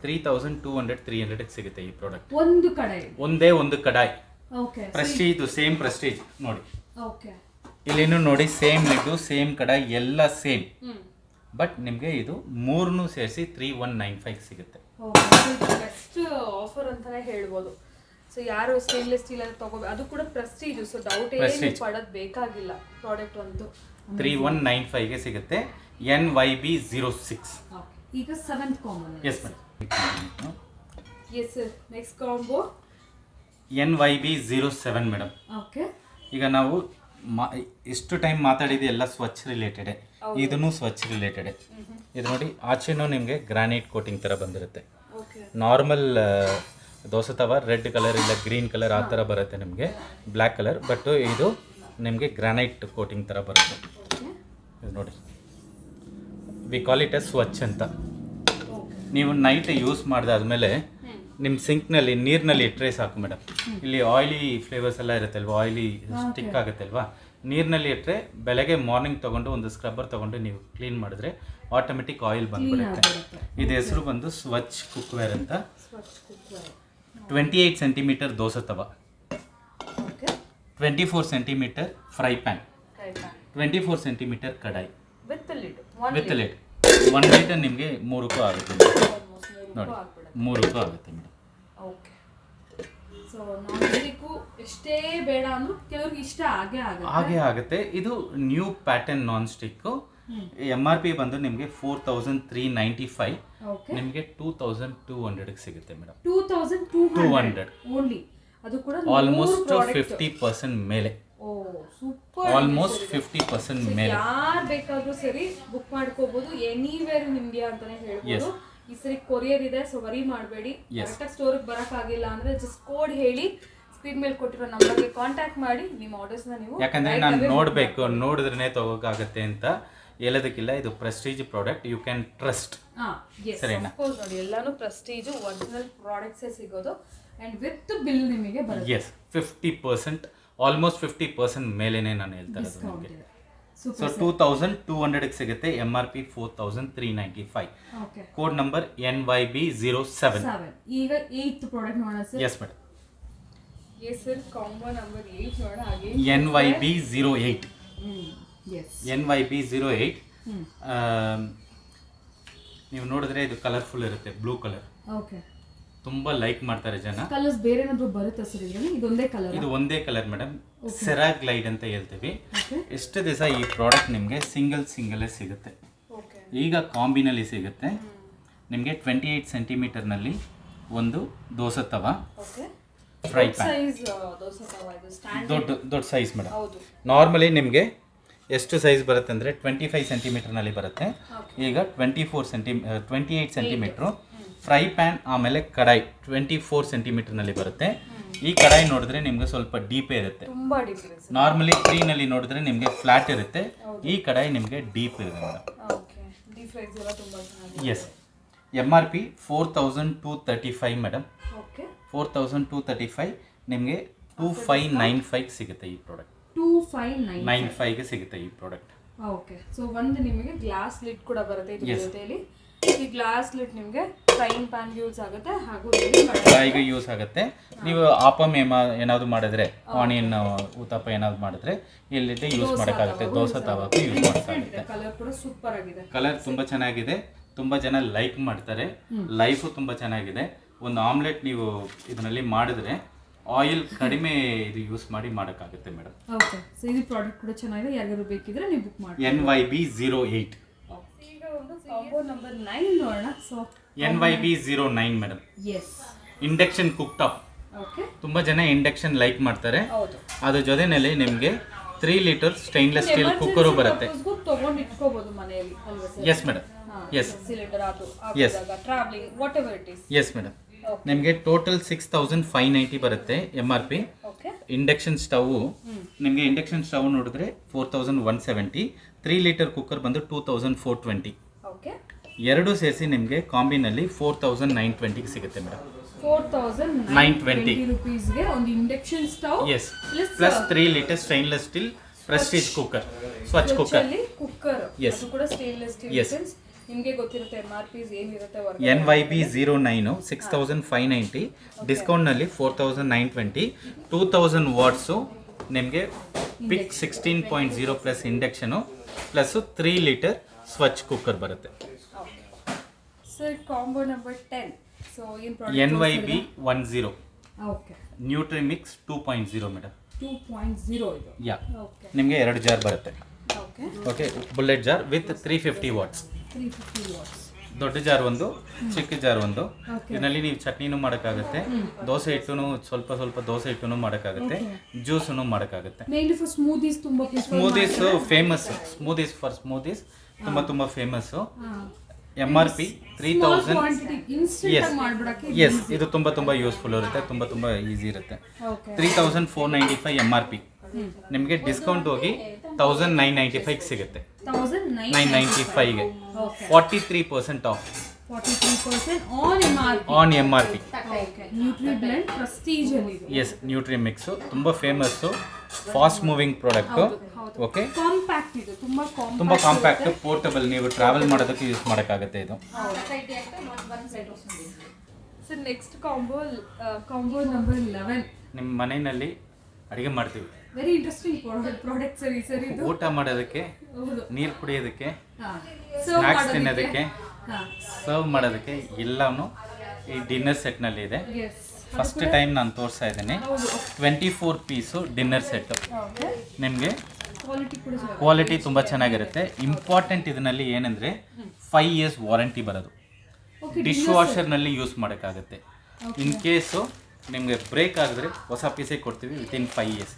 3200-300 ಸಿಗುತ್ತೆ ಈ ಪ್ರಾಡಕ್ಟ್. ಒಂದು ಕಡಾಯಿ, ಒಂದೇ ಒಂದು ಕಡಾಯಿ. ಓಕೆ. ಪ್ರೆಸ್ಟೀಜ್, ಸೇಮ್ ಪ್ರೆಸ್ಟೀಜ್ ನೋಡಿ. ಓಕೆ. ಇಲ್ಲಿನೂ ನೋಡಿ, ಸೇಮ್ ಲಿಡ್ಡು, ಸೇಮ್ ಕಡಾಯಿ, ಎಲ್ಲ ಸೇಮ್. ಬಟ್ ನಿಮಗೆ ಇದು ಮೂರನ್ನು ಸೇರಿಸಿ 3195 ಸಿಗುತ್ತೆ. ಬೆಸ್ಟ್ ಆಫರ್ ಅಂತಾನೆ ಹೇಳ್ಬೋದು. ಸೊ ಯಾರು ಸ್ಟೇನ್ಲೆಸ್ ಸ್ಟೀಲ್ ಅಲ್ಲಿ ತಗೋಬೇಕು, ಅದು ಕೂಡ ಪ್ರೆಸ್ಟೀಜ್. ಸೊ ಡೌಟ್ ಏನು ಪಡೋದು ಬೇಕಾಗಿಲ್ಲ. ಪ್ರಾಡಕ್ಟ್ ಅಂತೂ 3195 ಗೆ ಸಿಗುತ್ತೆ. NYB06. ಈಗ 7th combo. S madam. Yes sir. Next combo NYB07 madam. Okay. ಈಗ ನಾವು ಇಷ್ಟು ಟೈಮ್ ಮಾತಾಡಿದ್ದು ಎಲ್ಲ ಸ್ವಚ್ಛ ರಿಲೇಟೆಡ್, ಇದನ್ನು ಸ್ವಚ್ಛ ರಿಲೇಟೆಡ್. ಇದು ನೋಡಿ, ಆಚೆನೂ ನಿಮಗೆ ಗ್ರಾನೈಟ್ ಕೋಟಿಂಗ್ ಥರ ಬಂದಿರುತ್ತೆ. ನಾರ್ಮಲ್ ದೋಸೆ ತವ ರೆಡ್ ಕಲರ್ ಇಲ್ಲ ಗ್ರೀನ್ ಕಲರ್ ಆ ಥರ ಬರುತ್ತೆ ನಿಮಗೆ, ಬ್ಲ್ಯಾಕ್ ಕಲರ್. ಬಟ್ ಇದು ನಿಮಗೆ ಗ್ರಾನೈಟ್ ಕೋಟಿಂಗ್ ಥರ ಬರುತ್ತೆ. ಇದು ನೋಡಿ, ವಿ ಕಾಲ್ ಇಟ್ ಎಸ್ ಸ್ವಚ್ಛ ಅಂತ. ನೀವು ನೈಟ್ ಯೂಸ್ ಮಾಡಿದಾದ್ಮೇಲೆ ನಿಮ್ಮ ಸಿಂಕ್ನಲ್ಲಿ ನೀರಿನಲ್ಲಿ ಇಟ್ಟರೆ ಸಾಕು ಮೇಡಮ್. ಇಲ್ಲಿ ಆಯಿಲಿ ಫ್ಲೇವರ್ಸ್ ಎಲ್ಲ ಇರುತ್ತಲ್ವ, ಆಯಿಲಿ ಸ್ಟಿಕ್ ಆಗುತ್ತಲ್ವಾ, ನೀರಿನಲ್ಲಿ ಇಟ್ಟರೆ ಬೆಳಗ್ಗೆ ಮಾರ್ನಿಂಗ್ ತೊಗೊಂಡು ಒಂದು ಸ್ಕ್ರಬ್ಬರ್ ತೊಗೊಂಡು ನೀವು ಕ್ಲೀನ್ ಮಾಡಿದ್ರೆ ಆಟೋಮೆಟಿಕ್ ಆಯಿಲ್ ಬಂದ್ಬಿಡುತ್ತೆ. ಇದು ಹೆಸರು ಬಂದು ಸ್ವಚ್ಛ ಕುಕ್ವೇರ್ ಅಂತ. 28 ಸೆಂಟಿಮೀಟರ್ ದೋಸೆ ತವ, 24 ಸೆಂಟಿಮೀಟರ್ ಫ್ರೈ ಪ್ಯಾನ್, 24 ಸೆಂಟಿಮೀಟರ್ ಕಡಾಯಿ ವಿತ್ ಲಿಡ್. 1 ಲೀಟರ್ ನಿಮಗೆ 3ಕ್ಕೂ ಆಗುತ್ತೆ ನೋಡಿ, 3ಕ್ಕೂ ಆಗುತ್ತೆ ಮೇಡಮ್. ಓಕೆ. ಸೊ ನಾನ್ಸ್ಟಿಕ್ಕು ಎಷ್ಟೇ ಬೇಡ ಅಂದ್ರೂ ಕೆಲವ್ರಿಗೆ ಇಷ್ಟ ಹಾಗೆ ಆಗುತ್ತೆ. ಇದು ನ್ಯೂ ಪ್ಯಾಟರ್ನ್ ನಾನ್ ಸ್ಟಿಕ್ಕು. MRP ಬಂದು ನಿಮಗೆ 4395, ನಿಮಗೆ 2200 ಸಿಗುತ್ತೆ ಮೇಡಮ್. 2200 ಓನ್ಲಿ. ಅದು ಕೂಡ ಆಲ್ಮೋಸ್ಟ್ 50% ಮೇಲೆ. ಆಲ್ಮೋಸ್ಟ್ 50% ಮೇಲೆ. ಯಾರು ಬೇಕಾದ್ರೂ ಸರಿ ಬುಕ್ ಮಾಡ್ಕೋಬಹುದು, ಎನಿವೇರ್ ಇನ್ ಇಂಡಿಯಾ ಅಂತಾನೆ ಹೇಳ್ಬೋದು. ಈ ಸರಿ ಕೊರಿಯರ್ ಇದೆ, ಸೊ ವರಿ ಮಾಡಬೇಡಿ. ಕರೆಕ್ಟಾಗಿ ಸ್ಟೋರಿಗೆ ಬರೋಕ್ಕಾಗಿಲ್ಲ ಅಂದರೆ ಜಸ್ಟ್ ಕೋಡ್ ಹೇಳಿ ಸ್ಕ್ರೀನ್ ಮೇಲೆ ಕೊಟ್ಟಿರೋ ನಂಬರ್ಗೆ ಕಾಂಟ್ಯಾಕ್ಟ್ ಮಾಡಿ ನಿಮ್ಮ ಆರ್ಡರ್ಸ್ನ ನೀವು. ಯಾಕಂದರೆ ನಾನು ನೋಡಬೇಕು, ನೋಡಿದ್ರೇ ತಗೋಕ್ಕಾಗತ್ತೆ ಅಂತ ಹೇಳೋದಕ್ಕಿಲ್ಲ. ಇದು Prestige product, you can trust. ಸರಿನಾ? ನೋಡಿ ಎಲ್ಲಾನು ಪ್ರೆಸ್ಟೀಜು ಒರಿಜಿನಲ್ ಪ್ರಾಡಕ್ಟ್ಸೇ ಸಿಗೋದು ಆ್ಯಂಡ್ ವಿತ್ ಬಿಲ್ ನಿಮಗೆ ಬರುತ್ತೆ. ಎಸ್ 50%, ಆಲ್ಮೋಸ್ಟ್ 50% ಮೇಲೇನೆ ನಾನು ಹೇಳ್ತಾ ಇರೋದು ನಿಮಗೆ. ಸೊ 2200 ಸಿಗುತ್ತೆ. MRP 4395. Code number NYB07. ಈಗ 8th ಪ್ರಾಡಕ್ಟ್ ನೋಡೋಣ sir. Yes madam. Yes sir, combo number 8 ನೋಡೋಣ. ಹಾಗೆ NYB08. S NYB08. ನೀವು ನೋಡಿದ್ರೆ ಇದು ಕಲರ್ಫುಲ್ ಇರುತ್ತೆ, ಬ್ಲೂ ಕಲರ್. ಓಕೆ, ತುಂಬಾ ಲೈಕ್ ಮಾಡ್ತಾರೆ ಜನ. ಕಲರ್ಸ್ ಬೇರೆ ಏನಾದರೂ ಬರುತ್ತೆ ಸರ್ ಇದರಲ್ಲಿ? ಇದೊಂದೇ ಕಲರ್? ಇದು ಒಂದೇ ಕಲರ್ ಮೇಡಮ್, ಸೆರಾಗ್ಲೈಡ್ ಅಂತ ಹೇಳ್ತೀವಿ. ಎಷ್ಟು ದಿವಸ ಈ ಪ್ರಾಡಕ್ಟ್ ನಿಮಗೆ ಸಿಂಗಲ್ ಸಿಗುತ್ತೆ. ಈಗ ಕಾಂಬಿನಲ್ಲಿ ಸಿಗುತ್ತೆ ನಿಮಗೆ. 28 ಸೆಂಟಿಮೀಟರ್ನಲ್ಲಿ ಒಂದು ದೋಸೆ ತವ, ಫ್ರೈ ಪ್ಯಾನ್, ದೊಡ್ಡ ಸೈಜ್ ಮೇಡಮ್. ನಾರ್ಮಲಿ ನಿಮಗೆ ಎಷ್ಟು ಸೈಜ್ ಬರುತ್ತೆ ಅಂದರೆ 25 ಸೆಂಟಿಮೀಟರ್ನಲ್ಲಿ ಬರುತ್ತೆ. ಈಗ 28 ಸೆಂಟಿಮೀಟ್ರು. ಫ್ರೈ ಪ್ಯಾನ್ ಆಮೇಲೆ ಕಡಾಯಿ 24 ಸೆಂಟಿಮೀಟರ್ನಲ್ಲಿ ಬರುತ್ತೆ. ಈ ಕಡಾಯಿ ನೋಡಿದ್ರೆ ನಿಮಗೆ ಸ್ವಲ್ಪ ಡೀಪೇ ಇರುತ್ತೆ. ನಾರ್ಮಲಿ 3ನಲ್ಲಿ ನೋಡಿದ್ರೆ ನಿಮಗೆ ಫ್ಲಾಟ್ ಇರುತ್ತೆ. ಈ ಕಡಾಯಿ ನಿಮಗೆ ಡೀಪ್ ಇರುತ್ತೆ ಮೇಡಮ್. ಎಸ್. MRP 4235 madam. 4235 ನಿಮಗೆ 2595 ಸಿಗುತ್ತೆ ಈ ಪ್ರಾಡಕ್ಟ್. 2595ಗೆ ಸಿಗುತ್ತೆ ಈ ಪ್ರಾಡಕ್ಟ್. ಓಕೆ, ಸೊ ಒಂದು ನಿಮಗೆ ಗ್ಲಾಸ್ ಲಿಡ್ ಕೂಡ ಬರುತ್ತೆ ಇದ್ರ ಜೊತೆಲಿ. ಈ ಗ್ಲಾಸ್ ಲಿಡ್ ನಿಮಗೆ ಫ್ರೈಯಿಂಗ್ ಪ್ಯಾನ್ ಯೂಸ್ ಆಗುತ್ತೆ, ಹಾಗೂ ಫ್ರೈಗೆ ಯೂಸ್ ಆಗುತ್ತೆ. ನೀವು ಆಪಮ್ ಏನಾದ್ರು ಮಾಡಿದ್ರೆ, ಆನಿಯನ್ ಉತ್ತಪ್ಪ ಏನಾದ್ರು ಮಾಡಿದ್ರೆ ಇಲ್ಲಿ ಯೂಸ್ ಮಾಡೋಕ್ಕಾಗುತ್ತೆ. ದೋಸೆ ತವಾಗೂ ಯೂಸ್ ಮಾಡೋಕ್ಕಾಗುತ್ತೆ. ಕಲರ್ ಕೂಡ ಸೂಪರ್ ಆಗಿದೆ. ಕಲರ್ ತುಂಬಾ ಚೆನ್ನಾಗಿದೆ, ತುಂಬಾ ಜನ ಲೈಕ್ ಮಾಡ್ತಾರೆ. ಲೈಫು ತುಂಬಾ ಚೆನ್ನಾಗಿದೆ. ಒಂದು ಆಮ್ಲೆಟ್ ನೀವು ಇದರಲ್ಲಿ ಮಾಡಿದ್ರೆ ಆಯಿಲ್ ಕಡಿಮೆ ಇದು ಯೂಸ್ ಮಾಡಿ ಮಾಡೋಕ್ಕಾಗುತ್ತೆ ಮೇಡಮ್. ಓಕೆ, ಸೊ ಇದು ಪ್ರಾಡಕ್ಟ್ ಕೂಡ ಚೆನ್ನಾಗಿದೆ. ಯಾರಿಗಾದ್ರು ಬೇಕಿದ್ರೆ ನೀವು ಬುಕ್ ಮಾಡಿ. NYB08. ಈಗ ಒಂದು ಕಾಂಬೋ ನಂಬರ್ 9 ನೋಡೋಣ. So NYB09 madam. Yes, induction cook top. Okay, ತುಂಬಾ ಜನ ಇಂಡಕ್ಷನ್ ಲೈಕ್ ಮಾಡ್ತಾರೆ. ಹೌದು. ಅದ್ರ ಜೊತೆನಲ್ಲಿ ನಿಮಗೆ 3 ಲೀಟರ್ ಸ್ಟೈನ್ಲೆಸ್ ಸ್ಟೀಲ್ ಕುಕ್ಕರು ಬರುತ್ತೆ. ತಗೊಂಡು ಇಟ್ಕೋಬಹುದು ಮನೆಯಲ್ಲಿ ಅಲ್ವಾ sir? Yes madam. Yes. Cylinder auto travelling whatever it is. Yes madam. ನಿಮಗೆ ಟೋಟಲ್ 6590 ಬರುತ್ತೆ MRP. ಇಂಡಕ್ಷನ್ ಸ್ಟವ್ ನಿಮಗೆ ಇಂಡಕ್ಷನ್ ಸ್ಟವ್ ನೋಡಿದ್ರೆ 4170. 3 ಲೀಟರ್ ಕುಕ್ಕರ್ ಬಂದು 2420. ಎರಡು ಸೇರಿಸಿ ನಿಮಗೆ ಕಾಂಬಿನಲ್ಲಿ 4920 ಸಿಗುತ್ತೆ ಮೇಡಮ್. 4920 ರೂಪೀಸ್ಗೆ ಒಂದು induction stove. Yes, plus 3 litre stainless steel Prestige cooker, ಸ್ವಚ್ಛ ಕುಕ್ಕರ್. ಅದು ಕೂಡ ಸ್ಟೇನ್ಲೆಸ್ ಸ್ಟೀಲ್. ನಿಮಗೆ ಗೊತ್ತಿರುತ್ತೆ MRPs ಏನಿರುತ್ತೆ. NYB09 6590, ಡಿಸ್ಕೌಂಟ್ನಲ್ಲಿ 4920. 2000 ವಾಟ್ಸು ನಿಮಗೆ ಪಿಕ್ 16.0 ಪ್ಲಸ್ ಇಂಡಕ್ಷನು ಪ್ಲಸ್ 3 ಲೀಟರ್ ಸ್ವಚ್ಛ ಕುಕ್ಕರ್ ಬರುತ್ತೆ. Sir combo number 10. ಸೊ ಏನು NYB10. Okay, nutrimix 2.0 madam. 2.0 ಇದು. ಯಾ, ನಿಮಗೆ 2 ಜಾರ್ ಬರುತ್ತೆ. Okay, okay, bullet jar with 350 what's. 350 what's. ದೊಡ್ಡ ಜಾರ್ ಒಂದು, ಚಿಕ್ಕ ಜಾರ್ ಒಂದು. ಇದರಲ್ಲಿ ನೀವು ಚಟ್ನಿನೂ ಮಾಡೋಕ್ಕಾಗುತ್ತೆ, ದೋಸೆ ಹಿಟ್ಟುನು ಸ್ವಲ್ಪ ದೋಸೆ ಹಿಟ್ಟುನು ಮಾಡೋಕ್ಕಾಗುತ್ತೆ, ಜ್ಯೂಸನ್ನು ಮಾಡೋಕ್ಕಾಗುತ್ತೆ. ಮೇನ್ಲಿ ಫಾರ್ ಸ್ಮೂದೀಸ್ ತುಂಬಾ ಸ್ಮೂದೀಸ್ ಫೇಮಸ್. ಸ್ಮೂದೀಸ್ ತುಂಬಾ ಫೇಮಸ್. MRP 3000. ಎಸ್, ಇದು ತುಂಬಾ ಯೂಸ್ಫುಲ್ ಇರುತ್ತೆ, ತುಂಬಾ ಈಸಿ ಇರುತ್ತೆ. 3495 MRP. ನಿಮಗೆ ಡಿಸ್ಕೌಂಟ್ ಹೋಗಿ 1995 ಸಿಗುತ್ತೆ. 995ಗೆ 43% of. 43% on MRP. Nutri blend Prestige ಅಲ್ಲಿ. ಎಸ್, ನ್ಯೂಟ್ರಿ ಮಿಕ್ಸ್ ತುಂಬಾ famous, fast moving product. Okay, compact ಇದು, ತುಂಬಾ ಕಾಂಪ್ಯಾಕ್ಟ್, ಪೋರ್ಟಬಲ್. ನೀವು ಟ್ರಾವೆಲ್ ಮಾಡೋದಕ್ಕೆ ಯೂಸ್ ಮಾಡೋಕ್ಕಾಗುತ್ತೆ ಇದು. Sir next combo number 11. ನಿಮ್ಮ ಮನೆಯಲ್ಲಿ ಅಡಿಗೆ ಮಾಡ್ತೀವಿ. ವೆರಿ ಇಂಟ್ರೆಸ್ಟಿಂಗ್ ಪ್ರಾಡಕ್ಟ್ ಸರ್ ಈ ಸರಿ ಇದು. ಊಟ ಮಾಡೋದಕ್ಕೆ, ನೀರು ಕುಡಿಯೋದಕ್ಕೆ, ಸ್ನಾಕ್ಸ್ ತಿನ್ನೋದಕ್ಕೆ, ಸರ್ವ್ ಮಾಡೋದಕ್ಕೆ ಎಲ್ಲಾನು ಈ ಡಿನ್ನರ್ ಸೆಟ್ನಲ್ಲಿ ಇದೆ. ಫಸ್ಟ್ ಟೈಮ್ ನಾನು ತೋರಿಸ್ತಾ ಇದ್ದೀನಿ. 24 ಪೀಸು ಡಿನ್ನರ್ ಸೆಟ್. ನಿಮಗೆ ಕ್ವಾಲಿಟಿ ತುಂಬ ಚೆನ್ನಾಗಿರುತ್ತೆ. ಇಂಪಾರ್ಟೆಂಟ್ ಇದರಲ್ಲಿ ಏನಂದರೆ 5 years ವಾರಂಟಿ ಬರೋದು. ಡಿಶ್ ವಾಷರ್ನಲ್ಲಿ ಯೂಸ್ ಮಾಡೋಕ್ಕಾಗುತ್ತೆ. ಇನ್ ಕೇಸು ನಿಮಗೆ ಬ್ರೇಕ್ ಆಗಿದ್ರೆ ಹೊಸ ಪೀಸೇ ಕೊಡ್ತೀವಿ ವಿತಿನ್ 5 years.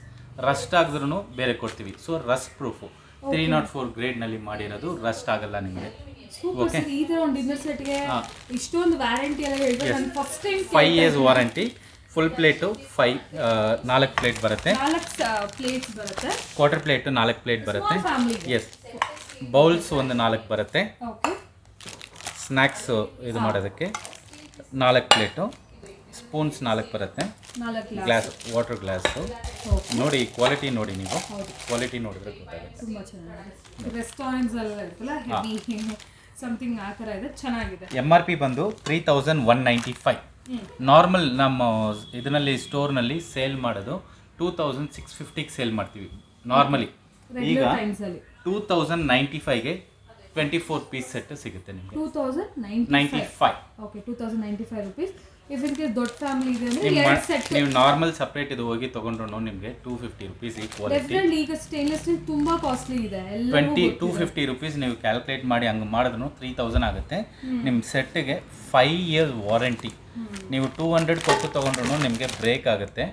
ರಸ್ಟ್ ಆಗಿದ್ರೂ ಬೇರೆ ಕೊಡ್ತೀವಿ. ಸೊ ರಸ್ಟ್ ಪ್ರೂಫು 304 ಗ್ರೇಡ್ನಲ್ಲಿ ಮಾಡಿರೋದು, ರಸ್ಟ್ ಆಗಲ್ಲ ನಿಮಗೆ. Super sir. ಈ ತರ ಒಂದು ಡಿನ್ನರ್ ಸೆಟ್ಗೆ ಇಷ್ಟೊಂದು ವ್ಯಾರಂಟಿ ಎಲ್ಲ ಹೇಳಿದ್ರೆ ನಾನು first time 5 years warranty. Full plate 4 plate ಬರುತ್ತೆ. 4 ಪ್ಲೇಟ್ಸ್ ಬರುತ್ತೆ. ಕ್ವಾರ್ಟರ್ ಪ್ಲೇಟು 4 ಪ್ಲೇಟ್ ಬರುತ್ತೆ. ಫ್ಯಾಮಿಲಿ. ಎಸ್. ಬೌಲ್ಸ್ ಒಂದು 4 ಬರುತ್ತೆ. ಓಕೆ. ಸ್ನ್ಯಾಕ್ಸ್ ಇದು ಮಾಡೋದಕ್ಕೆ 4 ಪ್ಲೇಟು. ಸ್ಪೂನ್ಸ್ 4 ಬರುತ್ತೆ. 4 ಗ್ಲಾಸ್, ವಾಟರ್ ಗ್ಲಾಸು. ನೋಡಿ ಕ್ವಾಲಿಟಿ ನೋಡಿ, ನೀವು ಕ್ವಾಲಿಟಿ ನೋಡಿದ್ರೆ ಗೊತ್ತಾಗುತ್ತೆ. ತುಂಬ ಚೆನ್ನಾಗಿದೆ. ರೆಸ್ಟೋರೆಂಟ್ಸ್ ಎಲ್ಲ ಇರ್ತಲ್ಲ ಹೆವಿ ಸಮಥಿಂಗ್ ಆ ಥರ ಇದೆ, ಚೆನ್ನಾಗಿದೆ. MRP ಬಂದು 3195. ನಾರ್ಮಲ್ ನಮ್ಮ ಇದರಲ್ಲಿ ಸ್ಟೋರ್ನಲ್ಲಿ ಸೇಲ್ ಮಾಡೋದು 2650ಗೆ ಸೇಲ್ ಮಾಡ್ತೀವಿ ನಾರ್ಮಲಿ. ಈಗ 2095ಗೆ 24 ಪೀಸ್ ಸೆಟ್ ಸಿಗುತ್ತೆ ನಿಮಗೆ. 2095. Okay, 2095 rupees. If in case ದೊಡ್ಡ ಫ್ಯಾಮಿಲಿ ಇದೆ ಅಂದ್ರೆ ಎರಡು ಸೆಟ್ ನೀವು ನಾರ್ಮಲ್ ಸಪರೇಟ್ ಇದು ಹೋಗಿ ತಗೊಂಡ್ರು ನಿಮಗೆ 250 ರುಪೀಸ್ ಈ ಕ್ವಾಲಿಟಿ. ಡೆಫಿನೆಟ್ಲಿ ಈಗ ಸ್ಟೇನ್ಲೆಸ್ ಸ್ಟೀಲ್ ತುಂಬಾ ಕಾಸ್ಟ್ಲಿ ಇದೆ. 250 ರುಪೀಸ್ ನೀವು ಕ್ಯಾಲ್ಕುಲೇಟ್ ಮಾಡಿ ಹಂಗೆ ಮಾಡಿದ್ರು 3000 ಆಗುತ್ತೆ. ನಿಮ್ಮ ಸೆಟ್ಗೆ 5 years ವಾರಂಟಿ. ನೀವು 200 ಕೊಟ್ಟು ತೊಗೊಂಡ್ರು ನಿಮಗೆ ಬ್ರೇಕ್ ಆಗುತ್ತೆ.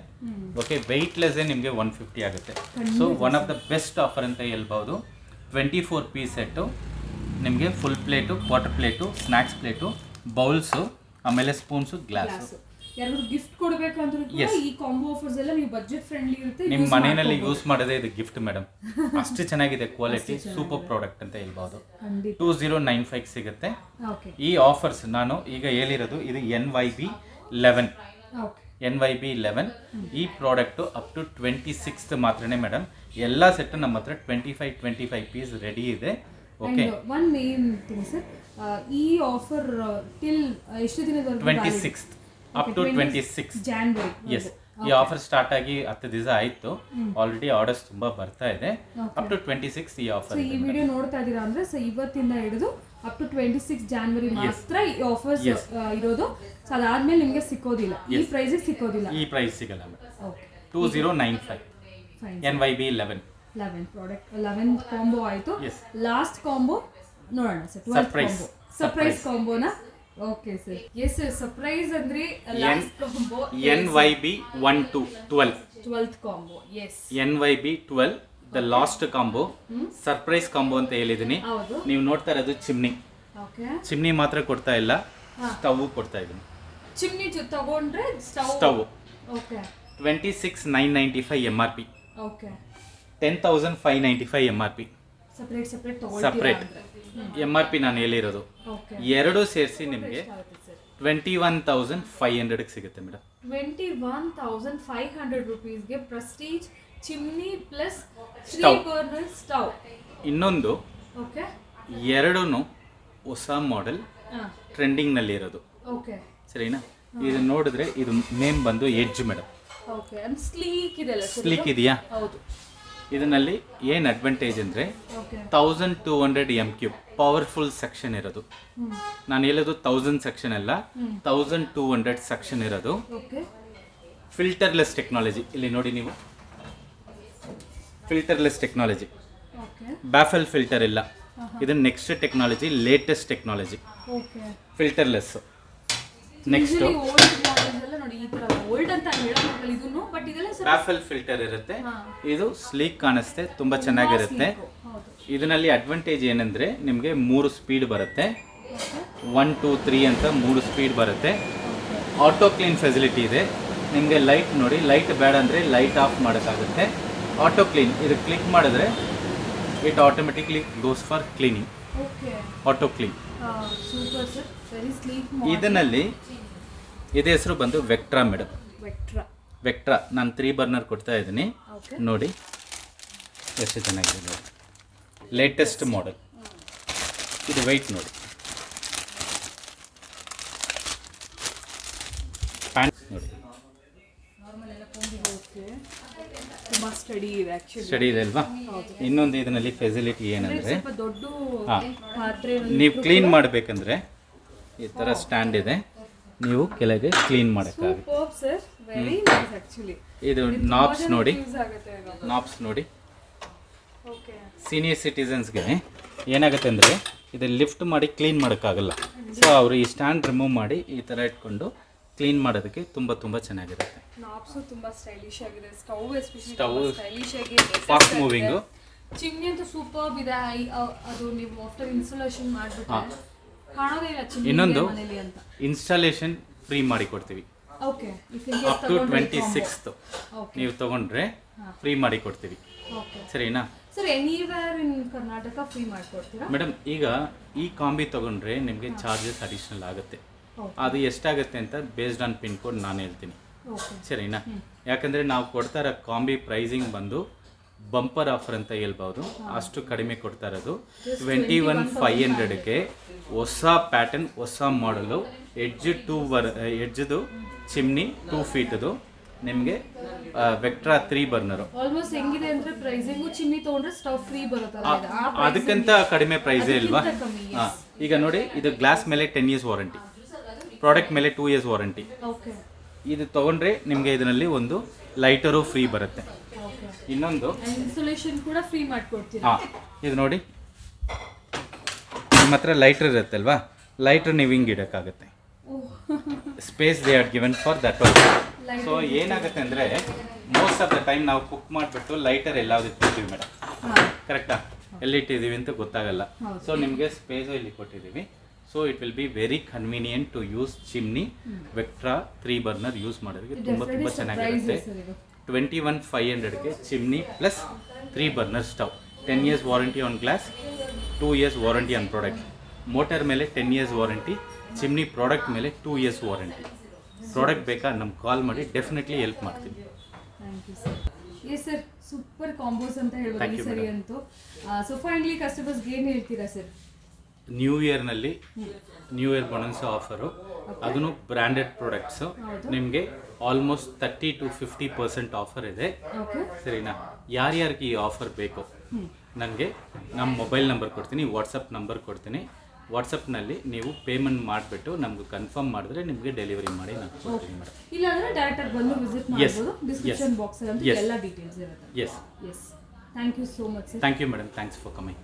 ಓಕೆ, ವೆಯ್ಟ್ಲೆಸ್ಸೇ ನಿಮಗೆ 150 ಆಗುತ್ತೆ. So one of the best offer ಅಂತ ಹೇಳ್ಬೋದು. 24 ಪೀಸ್ ಸೆಟ್ಟು ನಿಮಗೆ full plate, quarter plate, snacks plate, bowls, ಆಮೇಲೆ ಸ್ಪೂನ್ಸು, ಗ್ಲಾಸು. ಯಾರಾದರೂ ಗಿಫ್ಟ್ ಕೊಡಬೇಕಂದ್ರೂ ಈ ಕಾಂಬೋ ಆಫರ್ಸ್ ಎಲ್ಲ ನೀವು ಬಜೆಟ್ ಫ್ರೆಂಡ್ಲಿ ಇರುತ್ತೆ. ನಿಮ್ಮ ಮನೆಯಲ್ಲಿ ಯೂಸ್ ಮಾಡೋದೇ ಇದು ಗಿಫ್ಟ್ ಮೇಡಮ್. ಅಷ್ಟು ಚೆನ್ನಾಗಿದೆ ಕ್ವಾಲಿಟಿ, ಸೂಪರ್ ಪ್ರಾಡಕ್ಟ್ ಅಂತ ಹೇಳ್ಬೋದು. 2095 ಸಿಗುತ್ತೆ. ಈ ಆಫರ್ಸ್ ನಾನು ಈಗ ಹೇಳಿರೋದು ಇದು NYB 11. NYB 11 ಈ ಪ್ರಾಡಕ್ಟು ಅಪ್ ಟು 26th ಮಾತ್ರನೇ ಮೇಡಮ್. ಎಲ್ಲ ಸೆಟ್ ನಮ್ಮ ಹತ್ರ 25 ಪೀಸ್ ರೆಡಿ ಇದೆ. Okay, one main thing sir, ಈ ಆಫರ್ ಟಿಲ್ ಎಷ್ಟು ದಿನದವರೆಗೆ? 26th up to 26 January. Yes, ಈ ಆಫರ್ ಸ್ಟಾರ್ಟ್ ಆಗಿ 10 ದಿವಸ ಆಯಿತು. ಆಲ್ರೆಡಿ ಆರ್ಡರ್ಸ್ ತುಂಬ ಬರ್ತಾ ಇದೆ. ಅಪ್ ಟು 26 ಈ ಆಫರ್. ಈ ವಿಡಿಯೋ ನೋಡ್ತಾ ಇದ್ದೀರಾ ಅಂದ್ರೆ ಸೊ ಇವತ್ತಿಂದ ಹಿಡಿದು ಅಪ್ ಟು 26 ಜಾನ್ವರಿ ಮಾತ್ರ ಈ ಆಫರ್ಸ್ ಇರೋದು. ಸೊ ಅದಾದ್ಮೇಲೆ ನಿಮಗೆ ಸಿಕ್ಕೋದಿಲ್ಲ, ಈ ಪ್ರೈಸಿಗೆ ಸಿಕ್ಕೋದಿಲ್ಲ. ಈ ಪ್ರೈಸ್ ಸಿಗಲ್ಲ ಮೇಡಮ್. 2095 NYB 11 ಪ್ರಾಡಕ್ಟ್ 11 ಕಾಂಬೋ ಆಯಿತು. ಲಾಸ್ಟ್ ಕಾಂಬೋ ನೋಡೋಣ ಸರ್, 12th ಕಾಂಬೋ, ಸರ್ಪ್ರೈಸ್ ಕಾಂಬೋನ. Okay sir. Yes sir, surprise ಅಂದ್ರೆ last combo NYB 12th combo. Yes, NYB 12 the last combo, surprise combo ಅಂತ ಹೇಳಿದ್ದೀನಿ. ನೀವು ನೋಡ್ತಾ ಇರೋದು ಚಿಮ್ನಿ. ಚಿಮ್ನಿ ಮಾತ್ರ ಕೊಡ್ತಾ ಇಲ್ಲ, ಸ್ಟವ್ ಕೊಡ್ತಾ ಇದ್ದೀನಿ. ಚಿಮ್ನಿ ತಗೊಂಡ್ರೆ ಸ್ಟವ್ 26,995 MRP. ಓಕೆ, 10,595 MRP. ಸಪ್ರೇಟ್ MRP ನಾನು ಹೇಳಿರೋದು. ಎರಡು ಸೇರಿಸಿ ನಿಮಗೆ 21,500ಗೆ ಸಿಗುತ್ತೆ ಮೇಡಮ್. 21,500 ರುಪೀಸ್ಗೆ Prestige chimney plus 3 burner stove. ಇನ್ನೊಂದು ಎರಡೂ ಹೊಸ ಮಾಡೆಲ್ ಟ್ರೆಂಡಿಂಗ್ ನಲ್ಲಿ ಇರೋದು. ಸರಿನಾ? ಇದು ನೋಡಿದ್ರೆ ಇದು ನೇಮ್ ಬಂದು ಎಡ್ಜ್ ಮೇಡಮ್. ಸ್ಲೀಕ್ ಇದೆಯಾ? ಇದರಲ್ಲಿ ಏನು ಅಡ್ವಾಂಟೇಜ್ ಅಂದರೆ 1200 MQ ಪವರ್ಫುಲ್ ಸೆಕ್ಷನ್ ಇರೋದು. ನಾನು ಹೇಳೋದು 1000 ಸೆಕ್ಷನ್ ಅಲ್ಲ, 1200 ಸೆಕ್ಷನ್ ಇರೋದು. ಫಿಲ್ಟರ್ಲೆಸ್ ಟೆಕ್ನಾಲಜಿ ಇಲ್ಲಿ ನೋಡಿ ನೀವು, ಫಿಲ್ಟರ್ಲೆಸ್ ಟೆಕ್ನಾಲಜಿ, ಬ್ಯಾಫಲ್ ಫಿಲ್ಟರ್ ಇಲ್ಲ. ಇದು next technology, latest technology, filterless. Next baffle filter ಇರುತ್ತೆ. ಇದು ಸ್ಲೀಕ್ ಕಾಣಿಸುತ್ತೆ, ತುಂಬಾ ಚೆನ್ನಾಗಿರುತ್ತೆ. ಇದರಲ್ಲಿ ಅಡ್ವಾಂಟೇಜ್ ಏನಂದ್ರೆ ನಿಮಗೆ 3 ಸ್ಪೀಡ್ ಬರುತ್ತೆ. 1 2 3 ಅಂತ 3 ಸ್ಪೀಡ್ ಬರುತ್ತೆ. ಆಟೋ ಕ್ಲೀನ್ ಫೆಸಿಲಿಟಿ ಇದೆ. ನಿಮಗೆ ಲೈಟ್ ನೋಡಿ, ಲೈಟ್ ಬೇಡ ಅಂದರೆ ಲೈಟ್ ಆಫ್ ಮಾಡೋಕ್ಕಾಗುತ್ತೆ. ಆಟೋ ಕ್ಲೀನ್ ಇದು ಕ್ಲಿಕ್ ಮಾಡಿದ್ರೆ it automatically goes for cleaning. Auto clean. ಇದರಲ್ಲಿ ಇದೇ ಹೆಸರು ಬಂದು ವೆಕ್ಟ್ರಾ ಮೇಡಮ್. ವೆಕ್ಟ್ರಾ ನಾನು 3 ಬರ್ನರ್ ಕೊಡ್ತಾ ಇದ್ದೀನಿ. ನೋಡಿ ಎಷ್ಟು ಚೆನ್ನಾಗಿದೆ ನೋಡಿ, ಲೇಟೆಸ್ಟ್ ಮಾಡೆಲ್. ಇದು ವೆಯ್ಟ್ ನೋಡಿ, ಪ್ಯಾನ್ ನೋಡಿ, ಸ್ಟಡಿ ಇದೆ ಅಲ್ವಾ? ಇನ್ನೊಂದು ಇದರಲ್ಲಿ ಫೆಸಿಲಿಟಿ ಏನಂದರೆ, ನೀವು ಕ್ಲೀನ್ ಮಾಡಬೇಕಂದ್ರೆ ಈ ಥರ ಸ್ಟ್ಯಾಂಡ್ ಇದೆ, ನೀವು ಕೆಳಗೆ ಕ್ಲೀನ್ ಮಾಡೋಕ್ಕಾಗುತ್ತೆ. ಇದು ನಾಬ್ಸ್ ನೋಡಿ, ನಾಬ್ಸ್ ನೋಡಿ. ಸೀನಿಯರ್ ಸಿಟಿಸನ್ಸ್ಗೆ ಏನಾಗುತ್ತೆ ಅಂದರೆ ಇದು ಲಿಫ್ಟ್ ಮಾಡಿ ಕ್ಲೀನ್ ಮಾಡೋಕ್ಕಾಗಲ್ಲ. ಸೊ ಅವರು ಈ ಸ್ಟ್ಯಾಂಡ್ ರಿಮೂವ್ ಮಾಡಿ ಈ ಥರ ಇಟ್ಕೊಂಡು ಕ್ಲೀನ್ ಮಾಡೋದಕ್ಕೆ ತುಂಬ ಚೆನ್ನಾಗಿರುತ್ತೆ. Stove fast moving. ಚಿಮ್ನಿ ಅಂತೂ ಸೂಪರ್ ಇದೆ. ಅದು ನೀವು ಆಫ್ಟರ್ ಇನ್ಸ್ಟಾಲೇಷನ್ ಮಾಡಿಬಿಟ್ರೆ ಕಾಣೋದೇ ಇಲ್ಲ ಚಿಮ್ನಿ ಇನ್ನೊಂದು ಮನೇಲಿ ಅಂತ. ಇನ್ಸ್ಟಾಲೇಷನ್ ಫ್ರೀ ಮಾಡಿ ಕೊಡ್ತೀವಿ. ಓಕೆ, ಅಪ್ ಟು 26th ನೀವು ತಗೊಂಡ್ರೆ ಫ್ರೀ ಮಾಡಿ ಕೊಡ್ತೀವಿ. ಸರಿನಾ sir? Anywhere in Karnataka free ಮಾಡ್ಕೊಡ್ತೀರಾ ಮೇಡಮ್? ಈಗ ಈ ಕಾಂಬಿ ತಗೊಂಡ್ರೆ ನಿಮಗೆ ಚಾರ್ಜಸ್ ಅಡಿಷನಲ್ ಆಗುತ್ತೆ. ಅದು ಎಷ್ಟಾಗುತ್ತೆ ಅಂತ ಬೇಸ್ಡ್ ಆನ್ ಪಿನ್ ಕೋಡ್ ನಾನು ಹೇಳ್ತೀನಿ. ಸರಿನಾ? ಯಾಕಂದರೆ ನಾವು ಕೊಡ್ತಾ ಇರೋ ಕಾಂಬಿ ಪ್ರೈಸಿಂಗ್ ಬಂದು ಬಂಪರ್ ಆಫರ್ ಅಂತ ಹೇಳ್ಬೋದು. ಅಷ್ಟು ಕಡಿಮೆ ಕೊಡ್ತಾ ಇರೋದು 21,500ಗೆ ಹೊಸ ಪ್ಯಾಟರ್ನ್, ಹೊಸ ಮಾಡಲು, ಎಡ್ಜ್ದು ಚಿಮ್ನಿ 2 ಫೀಟ್ದು ನಿಮಗೆ ವೆಕ್ಟ್ರಾ 3 ಬರ್ನರು. ಆಲ್ಮೋಸ್ಟ್ ಹೆಂಗಿದೆ ಅಂದ್ರೆ ಪ್ರೈಸಿಂಗ್ ಚಿಮ್ನಿ ತಗೊಂಡ್ರೆ ಸ್ಟವ್ ಫ್ರೀ ಬರುತ್ತಲ್ಲ, ಅದಕ್ಕಿಂತ ಕಡಿಮೆ ಪ್ರೈಸೇ ಇಲ್ವಾ? ಈಗ ನೋಡಿ, ಇದು ಗ್ಲಾಸ್ ಮೇಲೆ 10 years ವಾರಂಟಿ, ಪ್ರಾಡಕ್ಟ್ ಮೇಲೆ 2 years ವಾರಂಟಿ. ಇದು ತಗೊಂಡ್ರೆ ನಿಮಗೆ ಇದರಲ್ಲಿ ಒಂದು ಲೈಟರು ಫ್ರೀ ಬರುತ್ತೆ. ಇನ್ನೊಂದು ಇನ್ಸ್ಟಾಲೇಷನ್ ಕೂಡ ಫ್ರೀ ಮಾಡ್ಕೊಡ್ತೀರಾ. ಹಾಂ, ಇದು ನೋಡಿ, ನಿಮ್ಮ ಹತ್ರ ಲೈಟರ್ ಇರುತ್ತಲ್ವಾ, ಲೈಟರ್ ನೀವು ಹಿಂಗೆ ಇಡೋಕ್ಕಾಗುತ್ತೆ. Space they are given for that also. So ಏನಾಗುತ್ತೆ ಅಂದರೆ ಮೋಸ್ಟ್ ಆಫ್ ದ ಟೈಮ್ ನಾವು ಕುಕ್ ಮಾಡಿಬಿಟ್ಟು ಲೈಟರ್ ಎಲ್ಲಾವ್ದು ಇಟ್ಟಿರ್ತೀವಿ ಮೇಡಮ್, ಕರೆಕ್ಟಾ? ಎಲ್ಲಿಟ್ಟಿದ್ದೀವಿ ಅಂತ ಗೊತ್ತಾಗಲ್ಲ. ಸೊ ನಿಮಗೆ ಸ್ಪೇಸು ಇಲ್ಲಿ ಕೊಟ್ಟಿದ್ದೀವಿ. So it will be very convenient to use chimney. Vectra 3 burner use ಮಾಡೋರಿಗೆ ತುಂಬ ಚೆನ್ನಾಗಿರುತ್ತೆ. 21,500ಗೆ chimney plus 3 burner stove, 10 years warranty on glass, 2 years warranty on product. Motor ಮೇಲೆ 10 years ವಾರಂಟಿ, ಚಿಮ್ನಿ ಪ್ರಾಡಕ್ಟ್ ಮೇಲೆ 2 years warranty. Product ಬೇಕಾ ನಮ್ಗೆ call ಮಾಡಿ, definitely help ಮಾಡ್ತೀನಿ. Thank you sir. Yes sir, super combos ಅಂತ ಹೇಳ್ಬೋದು ಈ ಸರಿ ಅಂತೂ. ಸೊ ಫೈನಲಿ ಕಸ್ಟಮರ್ಸ್ಗೆ ಏನು ಹೇಳ್ತೀರಾ ಸರ್? ನ್ಯೂ ಇಯರ್ನಲ್ಲಿ ನ್ಯೂ ಇಯರ್ ಬೋನಸ್ ಆಫರು, ಅದನ್ನು ಬ್ರ್ಯಾಂಡೆಡ್ ಪ್ರಾಡಕ್ಟ್ಸು ನಿಮಗೆ ಆಲ್ಮೋಸ್ಟ್ 30 to 50% ಆಫರ್ ಇದೆ. ಸರಿನಾ? ಯಾರ್ಯಾರಿಗೆ ಈ ಆಫರ್ ಬೇಕು ನನಗೆ ನಮ್ಮ ಮೊಬೈಲ್ ನಂಬರ್ ಕೊಡ್ತೀನಿ, ವಾಟ್ಸಪ್ ನಂಬರ್ ಕೊಡ್ತೀನಿ. ವಾಟ್ಸಪ್ನಲ್ಲಿ ನೀವು ಪೇಮೆಂಟ್ ಮಾಡಿಬಿಟ್ಟು ನಮ್ಗೆ ಕನ್ಫರ್ಮ್ ಮಾಡಿದ್ರೆ ನಿಮಗೆ ಡೆಲಿವರಿ ಮಾಡಿ ನಾನು ಕೊಡ್ತೀನಿ ಮೇಡಮ್. ಇಲ್ಲ ಅಂದ್ರೆ ಡೈರೆಕ್ಟಾಗಿ ಬಂದು ವಿಸಿಟ್ ಮಾಡ್ಬೋದು. ಡಿಸ್ಕ್ರಿಪ್ಷನ್ ಬಾಕ್ಸಲ್ಲಿ ಎಲ್ಲ ಡೀಟೇಲ್ಸ್ ಇರುತ್ತೆ. Yes. Thank you so much sir. Thank you madam, thanks for coming.